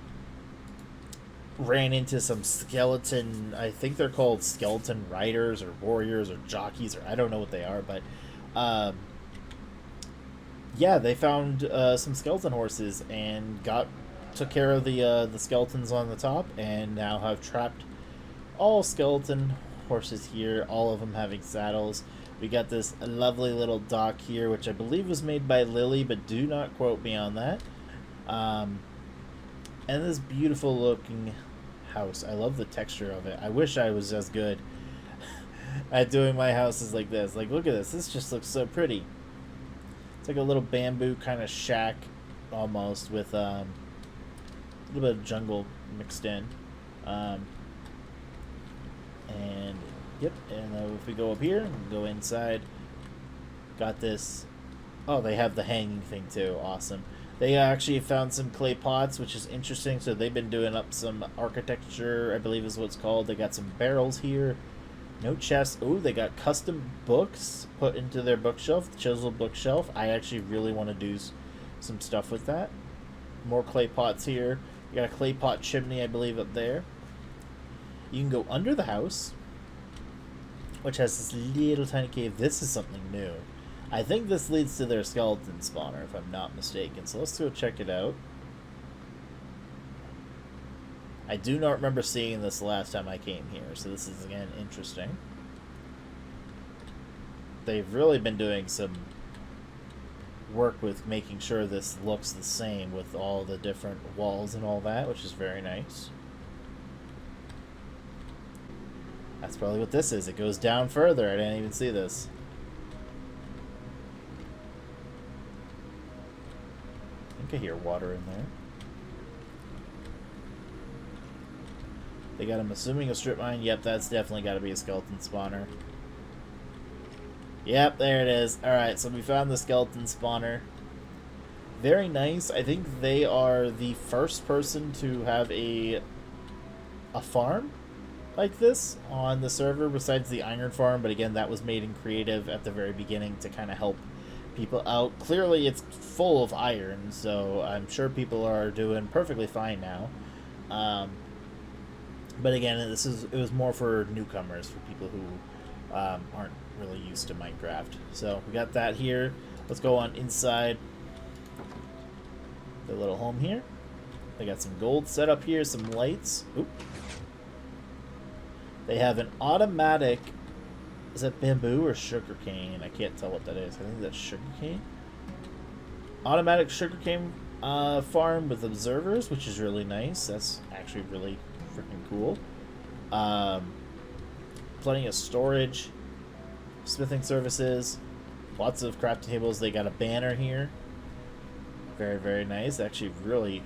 ran into some skeleton, I think they're called skeleton riders or warriors or jockeys, or I don't know what they are, but yeah, they found some skeleton horses and took care of the skeletons on the top, and now have trapped all skeleton horses here, all of them having saddles. We got this lovely little dock here, which I believe was made by Lily, but do not quote me on that. And this beautiful looking house. I love the texture of it. I wish I was as good at doing my houses like this. Like, look at this. This just looks so pretty. It's like a little bamboo kind of shack almost with a little bit of jungle mixed in. And yep, and if we go up here and go inside, got this. Oh, they have the hanging thing too. Awesome. They actually found some clay pots, which is interesting. So they've been doing up some architecture, I believe is what it's called. They got some barrels here. No chests. Oh, they got custom books put into their bookshelf, the chiseled bookshelf. I actually really want to do some stuff with that. More clay pots here. You got a clay pot chimney, I believe, up there. You can go under the house, which has this little tiny cave. This is something new. I think this leads to their skeleton spawner, if I'm not mistaken. So let's go check it out. I do not remember seeing this last time I came here, so this is, again, interesting. They've really been doing some work with making sure this looks the same with all the different walls and all that, which is very nice. That's probably what this is. It goes down further. I didn't even see this. think I hear water in there. They got, I'm assuming, a strip mine. Yep, that's definitely got to be a skeleton spawner. Yep, there it is. Alright, so we found the skeleton spawner. Very nice. I think they are the first person to have a farm like this on the server besides the iron farm, but again, that was made in creative at the very beginning to kind of help people out. Clearly it's full of iron, so I'm sure people are doing perfectly fine now. But again, it was more for newcomers, for people who aren't really used to Minecraft. So we got that here. Let's go on inside the little home here. They got some gold set up here, some lights. Oop. They have an automatic, is that bamboo or sugarcane? I can't tell what that is. I think that's sugarcane. Automatic sugarcane farm with observers, which is really nice. That's actually really freaking cool. Plenty of storage, smithing services, lots of crafting tables. They got a banner here. Very, very nice. Actually, really,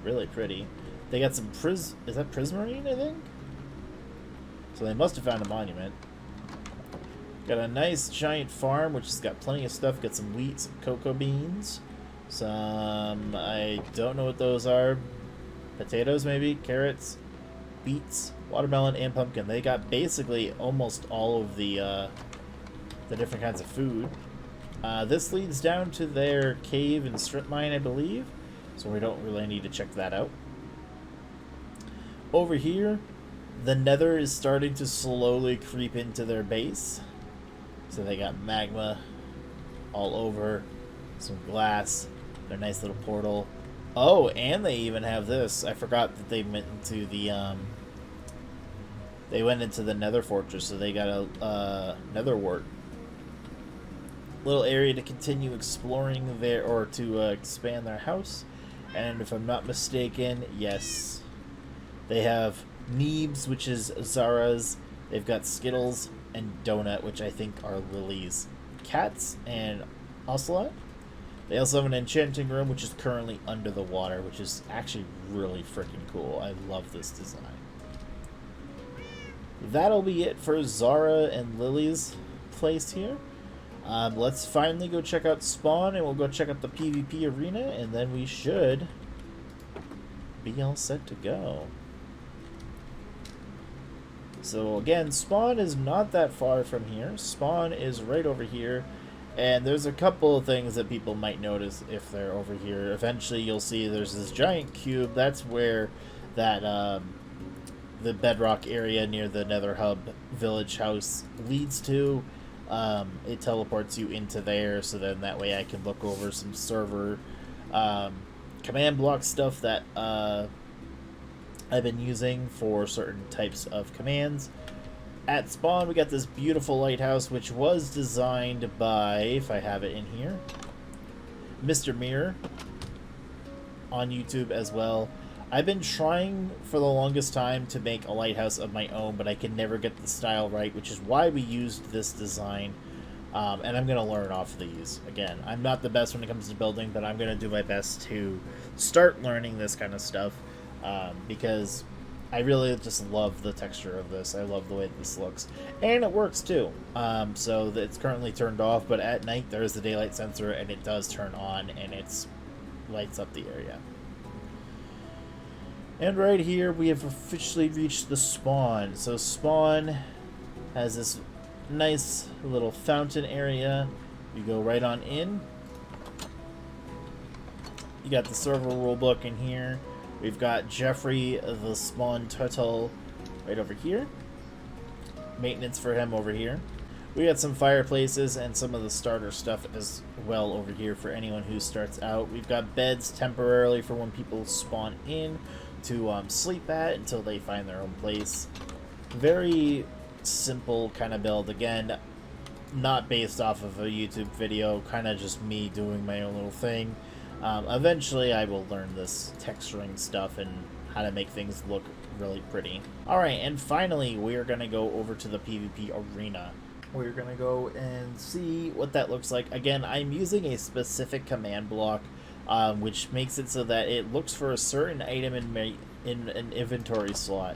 really pretty. They got some is that prismarine, I think? So they must have found a monument. Got a nice giant farm, which has got plenty of stuff. Got some wheat, some cocoa beans, some, I don't know what those are. Potatoes, maybe? Carrots, beets, watermelon, and pumpkin. They got basically almost all of the different kinds of food. This leads down to their cave and strip mine, I believe. So we don't really need to check that out. Over here, the nether is starting to slowly creep into their base. So they got magma all over, some glass, their nice little portal. Oh, and they even have this. I forgot that they went into the nether fortress, so they got a nether wart. Little area to continue exploring there, or to expand their house. And if I'm not mistaken, yes, they have Neebs, which is Zara's. They've got Skittles and Donut, which I think are Lily's cats, and Ocelot. They also have an enchanting room, which is currently under the water, which is actually really freaking cool. I love this design. That'll be it for Zara and Lily's place here. Let's finally go check out Spawn, and we'll go check out the PvP arena, and then we should be all set to go. So again, Spawn is not that far from here. Spawn is right over here, and there's a couple of things that people might notice if they're over here. Eventually you'll see there's this giant cube. That's where that the bedrock area near the Nether Hub village house leads to. It teleports you into there, so then that way I can look over some server command block stuff that I've been using for certain types of commands. At Spawn, we got this beautiful lighthouse, which was designed by, if I have it in here, Mr. Mirror on YouTube as well. I've been trying for the longest time to make a lighthouse of my own, but I can never get the style right, which is why we used this design. And I'm going to learn off of these. Again, I'm not the best when it comes to building, but I'm going to do my best to start learning this kind of stuff. Because I really just love the texture of this. I love the way this looks. And it works too. So it's currently turned off, but at night there is the daylight sensor and it does turn on and it lights up the area. And right here we have officially reached the spawn. So Spawn has this nice little fountain area. You go right on in. You got the server rulebook in here. We've got Jeffrey the Spawn Turtle right over here. Maintenance for him over here. We got some fireplaces and some of the starter stuff as well over here for anyone who starts out. We've got beds temporarily for when people spawn in to sleep at until they find their own place. Very simple kind of build. Again, not based off of a YouTube video, kind of just me doing my own little thing. Eventually I will learn this texturing stuff and how to make things look really pretty. Alright, and finally we are going to go over to the PvP arena. We're going to go and see what that looks like. Again, I'm using a specific command block which makes it so that it looks for a certain item in an inventory slot.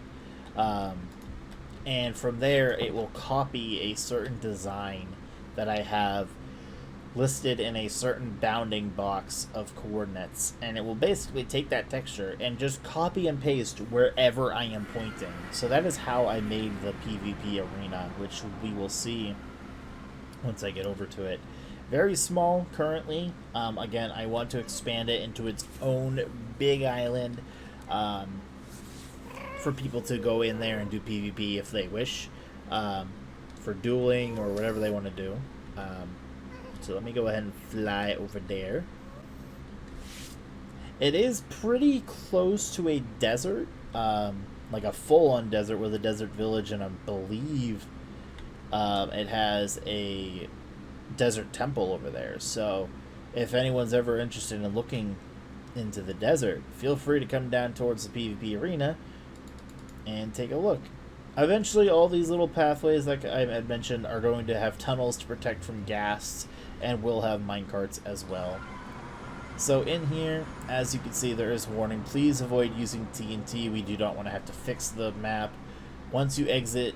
And from there, it will copy a certain design that I have listed in a certain bounding box of coordinates, and it will basically take that texture and just copy and paste wherever I am pointing. So that is how I made the PvP arena, which we will see once I get over to it. Very small currently. Again, I want to expand it into its own big island for people to go in there and do PvP if they wish, for dueling or whatever they want to do. So let me go ahead and fly over there. It is pretty close to a desert, like a full-on desert with a desert village, and I believe it has a desert temple over there. So if anyone's ever interested in looking into the desert, feel free to come down towards the PvP arena and take a look. Eventually, all these little pathways, like I had mentioned, are going to have tunnels to protect from ghasts, and will have minecarts as well. So in here, as you can see, there is warning. Please avoid using TNT. We do not want to have to fix the map. Once you exit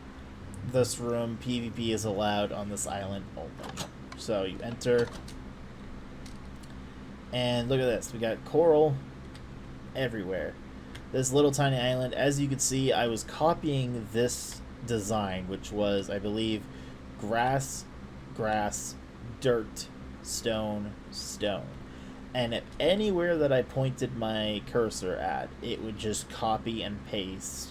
this room, PvP is allowed on this island only. So you enter, and look at this. We got coral everywhere. This little tiny island, as you can see, I was copying this design, which was, I believe, grass, grass, dirt, stone, stone. And if anywhere that I pointed my cursor at, it would just copy and paste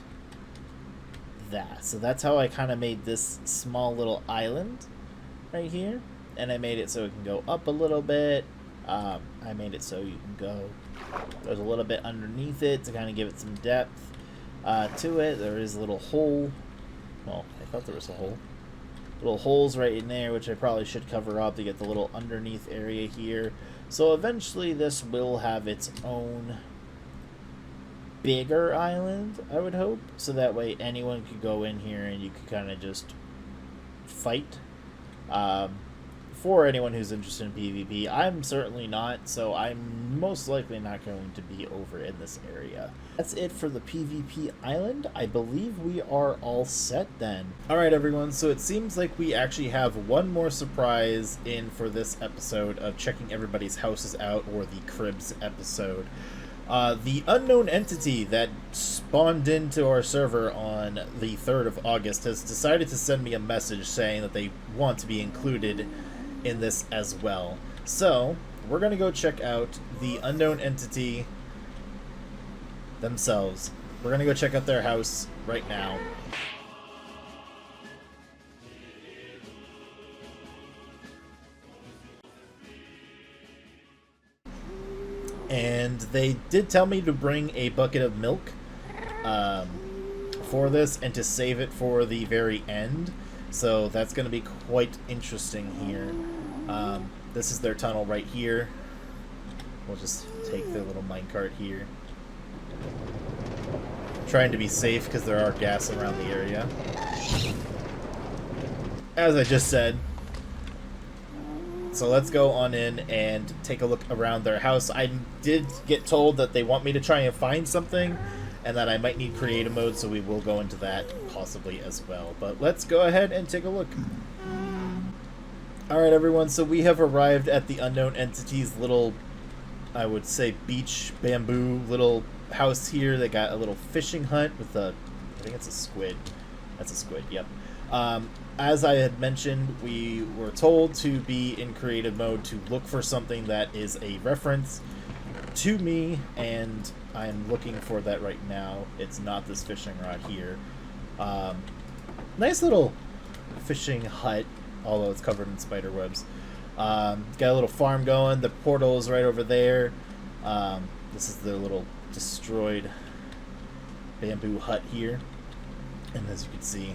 that. So that's how I kind of made this small little island right here. And I made it so it can go up a little bit. I made it so you can go, there's a little bit underneath it to kind of give it some depth to it. There is a little hole. Well, I thought there was a hole. Little holes right in there, which I probably should cover up to get the little underneath area here. So eventually this will have its own bigger island, I would hope. So that way anyone could go in here and you could kind of just fight. For anyone who's interested in PvP, I'm certainly not, so I'm most likely not going to be over in this area. That's it for the PvP island. I believe we are all set then. Alright everyone, so it seems like we actually have one more surprise in for this episode of checking everybody's houses out, or the CRIBS episode. The unknown entity that spawned into our server on the 3rd of August has decided to send me a message saying that they want to be included in this as well. So we're gonna go check out the unknown entity themselves. We're gonna go check out their house right now. And they did tell me to bring a bucket of milk for this, and to save it for the very end. So that's going to be quite interesting here. This is their tunnel right here. We'll just take their little minecart here. Trying to be safe because there are gas around the area. As I just said. So let's go on in and take a look around their house. I did get told that they want me to try and find something, and that I might need creative mode, so we will go into that possibly as well. But let's go ahead and take a look. Alright everyone, so we have arrived at the unknown entity's little, I would say, beach bamboo little house here. They got a little fishing hut with a, I think it's a squid. That's a squid, yep. As I had mentioned, we were told to be in creative mode to look for something that is a reference to me, and I'm looking for that right now. It's not this fishing rod here. Nice little fishing hut, although it's covered in spider webs. Got a little farm going. The portal is right over there. This is the little destroyed bamboo hut here. And as you can see,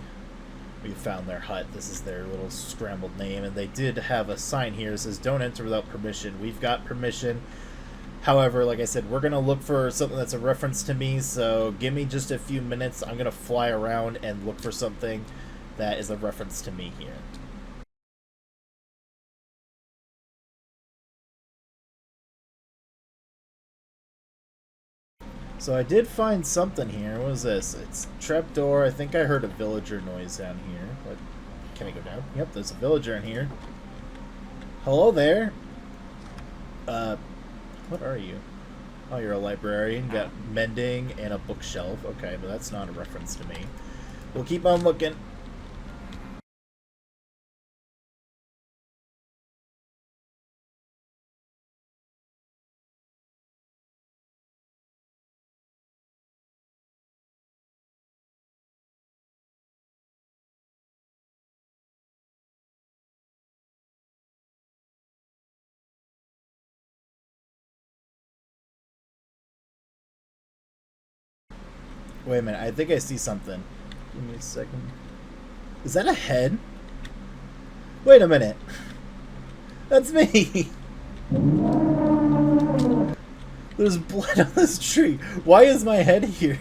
we found their hut. This is their little scrambled name, and they did have a sign here that says don't enter without permission. We've got permission. However, like I said, we're going to look for something that's a reference to me, so give me just a few minutes. I'm going to fly around and look for something that is a reference to me here. So I did find something here. What is this? It's trapdoor. I think I heard a villager noise down here. What? Can I go down? Yep, there's a villager in here. Hello there. What are you? Oh, you're a librarian. You got mending and a bookshelf. Okay, but that's not a reference to me. We'll keep on looking. Wait a minute, I think I see something. Give me a second. Is that a head? Wait a minute. That's me! There's blood on this tree. Why is my head here?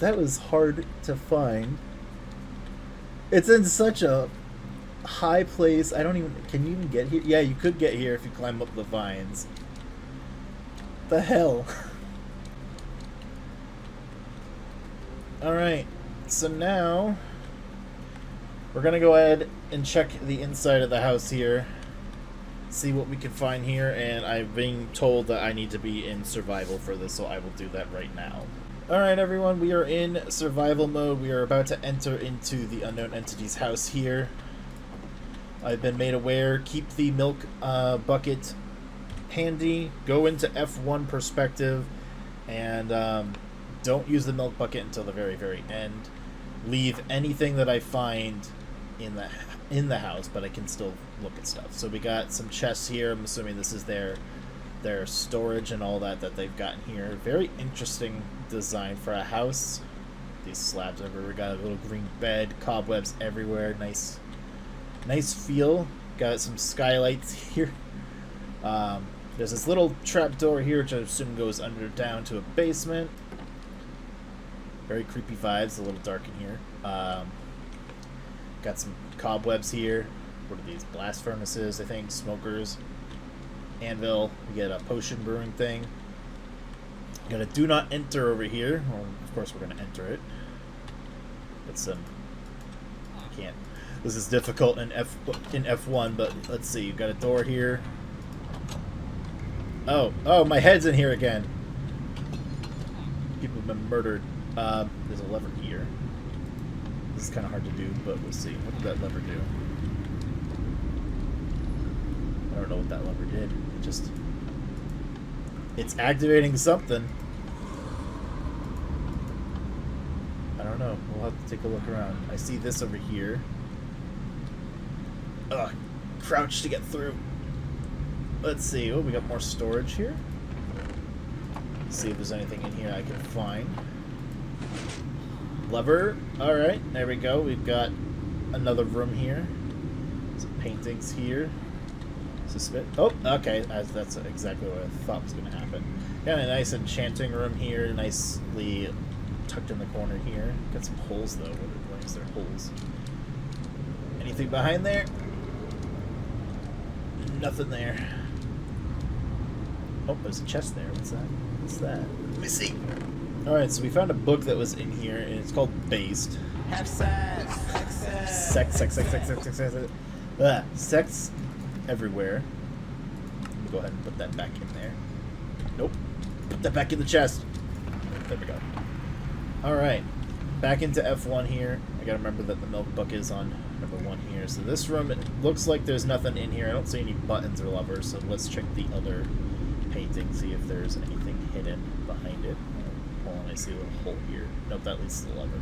That was hard to find. It's in such a high place. I don't even... Can you even get here? Yeah, you could get here if you climb up the vines. The hell? Alright, so now we're gonna go ahead and check the inside of the house here, see what we can find here, and I'm being told that I need to be in survival for this, so I will do that right now. Alright everyone, we are in survival mode. We are about to enter into the unknown entity's house here. I've been made aware, keep the milk bucket handy, go into F1 perspective, and don't use the milk bucket until the very, very end. Leave anything that I find in the house, but I can still look at stuff. So we got some chests here. I'm assuming this is their storage and all that they've gotten here. Very interesting design for a house. These slabs everywhere. We got a little green bed, cobwebs everywhere. Nice feel. Got some skylights here. There's this little trap door here, which I assume goes down to a basement. Very creepy vibes, a little dark in here. Got some cobwebs here. What are these? Blast furnaces, I think. Smokers. Anvil. We get a potion brewing thing. Got a do not enter over here. Well, of course we're going to enter it. But some... I can't. This is difficult in F1, but let's see. You've got a door here. Oh, my head's in here again. People have been murdered. There's a lever here. This is kind of hard to do, but we'll see. What did that lever do? I don't know what that lever did. It's activating something. I don't know. We'll have to take a look around. I see this over here. Ugh. Crouch to get through. Let's see. Oh, we got more storage here. Let's see if there's anything in here I can find. Lever. Alright, there we go. We've got another room here. Some paintings here. Oh, okay. That's exactly what I thought was going to happen. Got a nice enchanting room here. Nicely tucked in the corner here. Got some holes, though. What is there? Holes. Anything behind there? Nothing there. Oh, there's a chest there. What's that? What's that? Let me see. Alright, so we found a book that was in here, and it's called Based. Have sex! Sex everywhere. Let me go ahead and put that back in there. Nope. Put that back in the chest. There we go. Alright. Back into F1 here. I gotta remember that the milk bucket is on number 1 here. So this room, it looks like there's nothing in here. I don't see any buttons or levers, so let's check the other painting, see if there's anything hidden behind it. Hold on, I see a little hole here. Nope, that leads to the lever.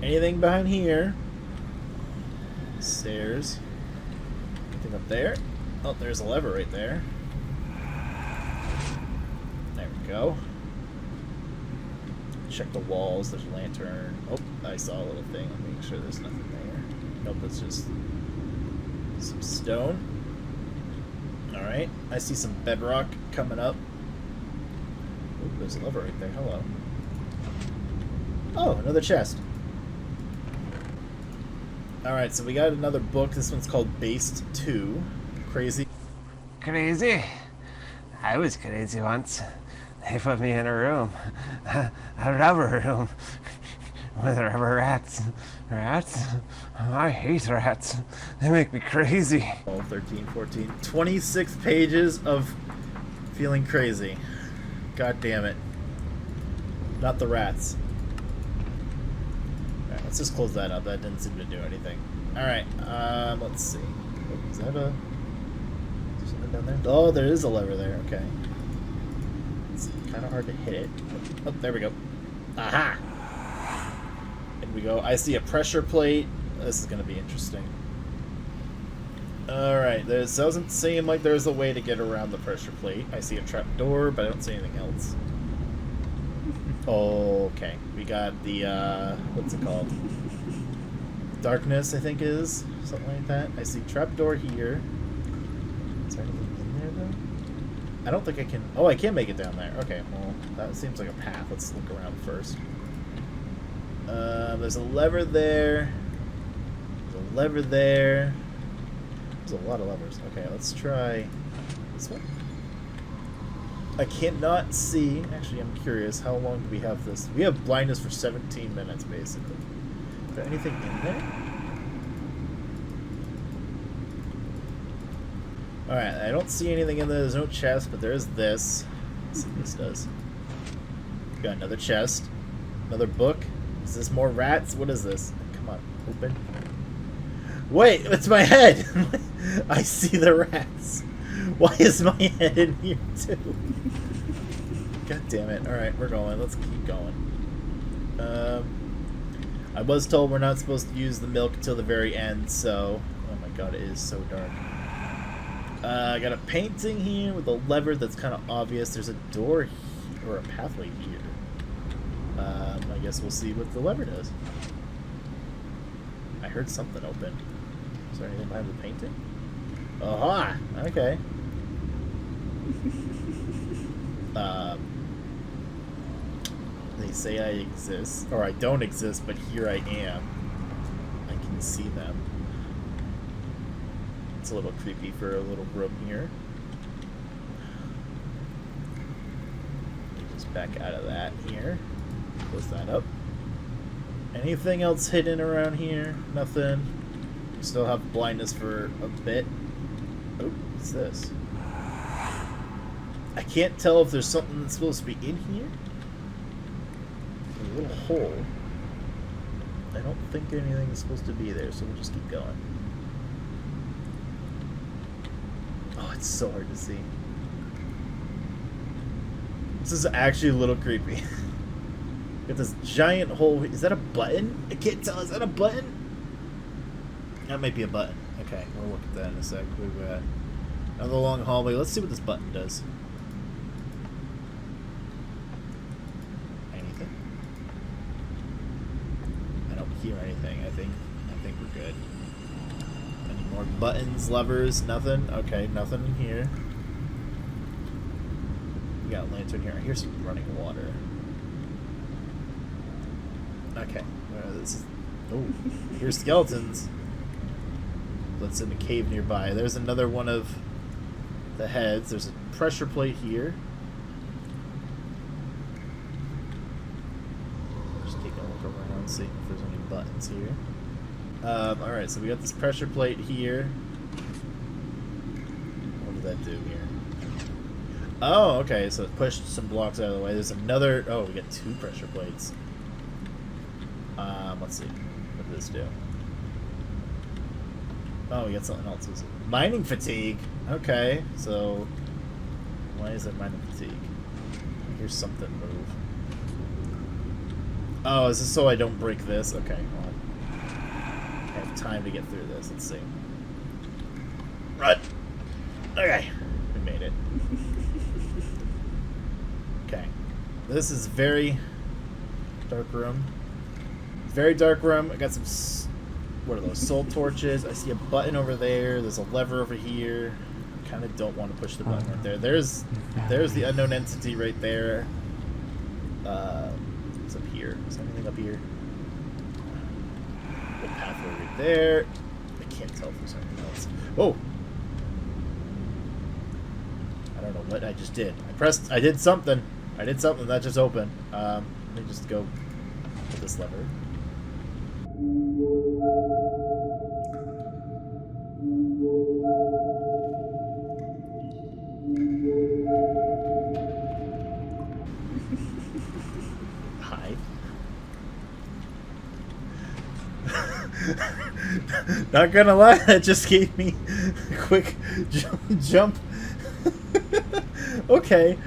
Anything behind here? Stairs. Anything up there? Oh, there's a lever right there. There we go. Check the walls. There's a lantern. Oh, I saw a little thing. Let me make sure there's nothing there. Nope, that's just some stone. Alright, I see some bedrock coming up. Ooh, there's a lever right there. Hello. Oh, another chest. Alright, so we got another book. This one's called Based 2. Crazy. Crazy? I was crazy once. They put me in a room, a rubber room, with rubber rats. Rats? I hate rats. They make me crazy. 12, 13, 14, 26 pages of feeling crazy. God damn it. Not the rats. Alright, let's just close that up. That didn't seem to do anything. Alright, let's see. Oh, is that a... Is there something down there? Oh, there is a lever there. Okay. It's kind of hard to hit it. Oh, there we go. Aha! And we go. I see a pressure plate. This is going to be interesting. Alright, there doesn't seem like there's a way to get around the pressure plate. I see a trap door, but I don't see anything else. Okay, we got the, what's it called? Darkness, I think is. Something like that. I see trapdoor here. Is there anything in there, though? I don't think I can... Oh, I can make it down there. Okay, well, that seems like a path. Let's look around first. There's a lever there. There's a lever there. There's a lot of levers. Okay, let's try this one. I cannot see. Actually, I'm curious. How long do we have this? We have blindness for 17 minutes, basically. Is there anything in there? Alright, I don't see anything in there. There's no chest, but there is this. Let's see what this does. Got another chest. Another book. Is this more rats? What is this? Come on, open. Wait, it's my head! I see the rats. Why is my head in here, too? God damn it. Alright, we're going. Let's keep going. I was told we're not supposed to use the milk until the very end, so... Oh my god, it is so dark. I got a painting here with a lever that's kind of obvious. There's a door here, or a pathway here. I guess we'll see what the lever does. I heard something open. Is there anything behind the painting? Aha! Okay. They say I exist, or I don't exist, but here I am. I can see them. It's a little creepy for a little room here. Just back out of that here. Close that up. Anything else hidden around here? Nothing. We still have blindness for a bit. Oh, what's this? I can't tell if there's something that's supposed to be in here. There's a little hole. I don't think anything is supposed to be there, so we'll just keep going. Oh, it's so hard to see. This is actually a little creepy. Got this giant hole. Is that a button? I can't tell. Is that a button? That might be a button. Okay, we'll look at that in a sec. We've got another long hallway. Let's see what this button does. Anything? I don't hear anything. I think we're good. Any more buttons, levers? Nothing. Okay, nothing in here. We got a lantern here. I hear some running water. Okay, this is... Oh, here's skeletons. That's in a cave nearby. There's another one of the heads. There's a pressure plate here. Just taking a look around, seeing if there's any buttons here. Alright, so we got this pressure plate here. What did that do here? Oh, okay, so it pushed some blocks out of the way. There's another... Oh, we got two pressure plates. Let's see. What did this do? Oh, we got something else. Mining fatigue. Okay, so why is there mining fatigue? Here's something move. Oh, is this so I don't break this? Okay, hold on. I have time to get through this. Let's see. Run! Okay, we made it. Okay, this is very dark room. Very dark room. I got some... What are those? Soul torches. I see a button over there. There's a lever over here. I kind of don't want to push the button right there. There's the unknown entity right there. What's up here? Is there anything up here? The pathway right there. I can't tell if there's anything else. Oh! I don't know what I just did. I did something. I did something that just opened. Let me just go with this lever. Hi. Not gonna lie, that just gave me a quick jump. Okay.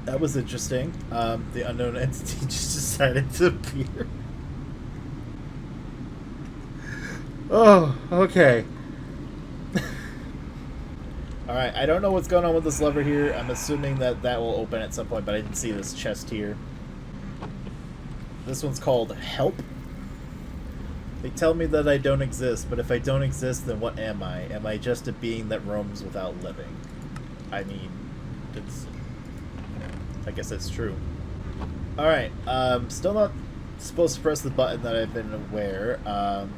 That was interesting. The unknown entity just decided to appear. Oh, okay. Alright, I don't know what's going on with this lever here. I'm assuming that that will open at some point, but I didn't see this chest here. This one's called Help. They tell me that I don't exist, but if I don't exist, then what am I? Am I just a being that roams without living? I mean, it's... I guess that's true. Alright, still not supposed to press the button that I've been aware. Now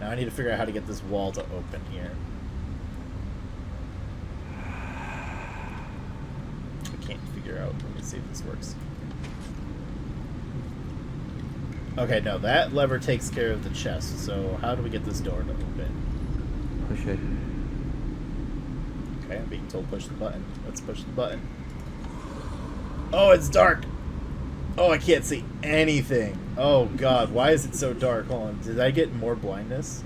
I need to figure out how to get this wall to open here. I can't figure out. Let me see if this works. Okay, no, that lever takes care of the chest, so how do we get this door to open? Push it. Okay, I'm being told push the button. Let's push the button. Oh, it's dark! Oh, I can't see anything. Oh god, why is it so dark? Hold on, did I get more blindness?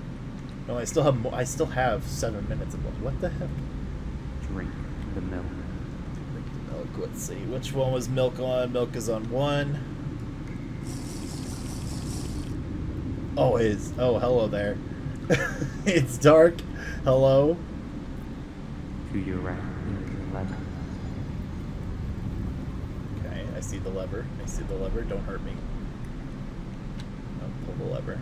No, I still have more, I still have 7 minutes of what the heck? Drink the milk. Drink the milk. Let's see, which one was milk on? Milk is on 1. Oh, it is. Oh, hello there. It's dark. Hello. To your right, there is a lever. Okay, I see the lever. I see the lever. Don't hurt me. I'll pull the lever.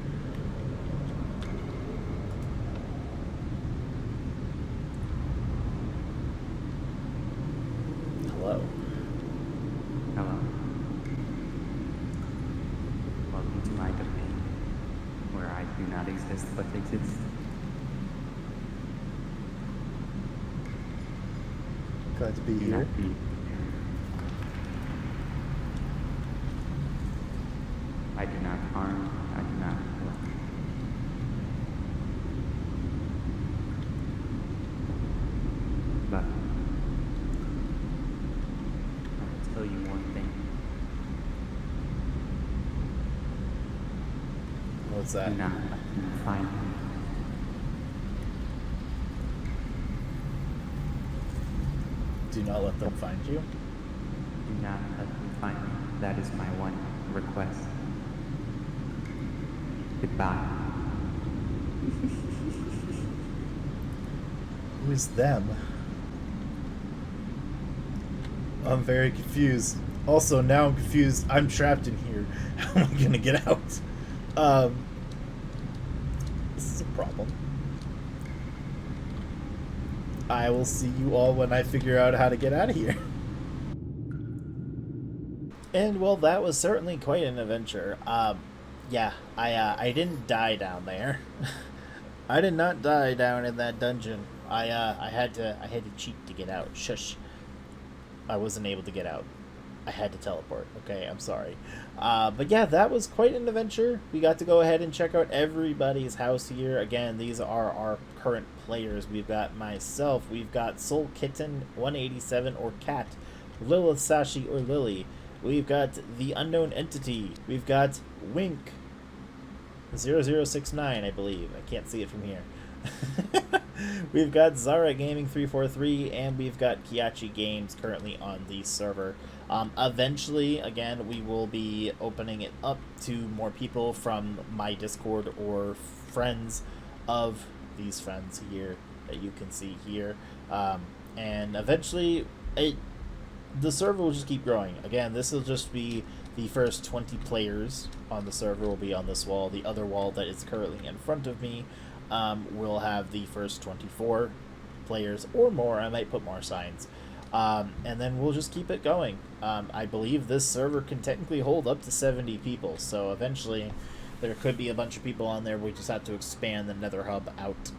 Hello. Hello. Welcome to my domain, where I do not exist but exist. Glad to be Do here. not be. I do not harm. I do not kill. But I'll tell you one thing. What's that? Do not let them find me. Do not let them find you. Do not let them find me. That is my one request. Goodbye. Who is them? I'm very confused. Also, now I'm confused. I'm trapped in here. How am I gonna get out? This is a problem. I will see you all when I figure out how to get out of here. And well, that was certainly quite an adventure. Yeah, I didn't die down there. I did not die down in that dungeon. I had to cheat to get out. Shush. I wasn't able to get out. I had to teleport. Okay, I'm sorry. But yeah, that was quite an adventure. We got to go ahead and check out everybody's house here. Again, these are our current players. We've got myself. We've got Soul Kitten 187 or Cat, Lilith Sashi or Lily. We've got the Unknown Entity. We've got Wink 0069, I believe. I can't see it from here. We've got Zara Gaming 343, and we've got Kiachi Games currently on the server. Eventually, again, we will be opening it up to more people from my Discord or friends of these friends here that you can see here. And eventually, the server will just keep growing. Again, this will just be the first 20 players on the server will be on this wall. The other wall that is currently in front of me will have the first 24 players or more. I might put more signs. And then we'll just keep it going. I believe this server can technically hold up to 70 people, so eventually there could be a bunch of people on there. We just have to expand the Nether Hub out.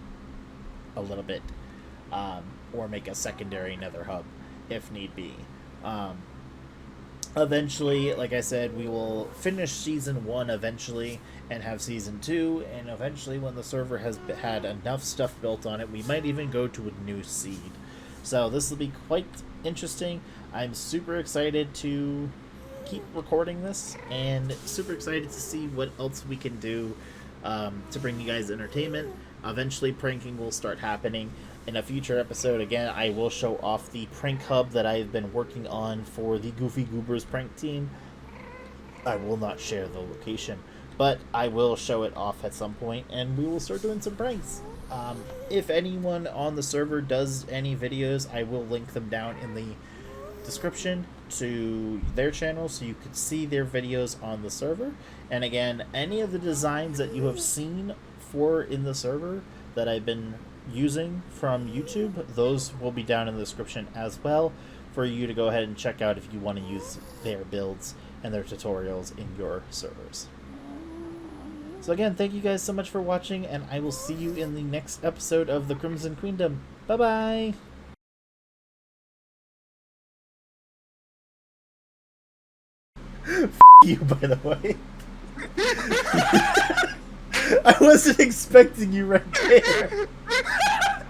a little bit, or make a secondary nether hub if need be. Eventually, like I said, we will finish season 1 eventually and have season 2, and eventually when the server has had enough stuff built on it, we might even go to a new seed. So this will be quite interesting. I'm super excited to keep recording this and super excited to see what else we can do to bring you guys entertainment. Eventually pranking will start happening. In a future episode, again, I will show off the prank hub that I've been working on for the Goofy Goobers prank team. I will not share the location, but I will show it off at some point, and we will start doing some pranks. If anyone on the server does any videos, I will link them down in the description to their channel so you could see their videos on the server. And again, any of the designs that you have seen for in the server that I've been using from YouTube, those will be down in the description as well for you to go ahead and check out if you want to use their builds and their tutorials in your servers. So again, thank you guys so much for watching, and I will see you in the next episode of the Crimson Queendom. Bye bye! You, by the way. I wasn't expecting you right there.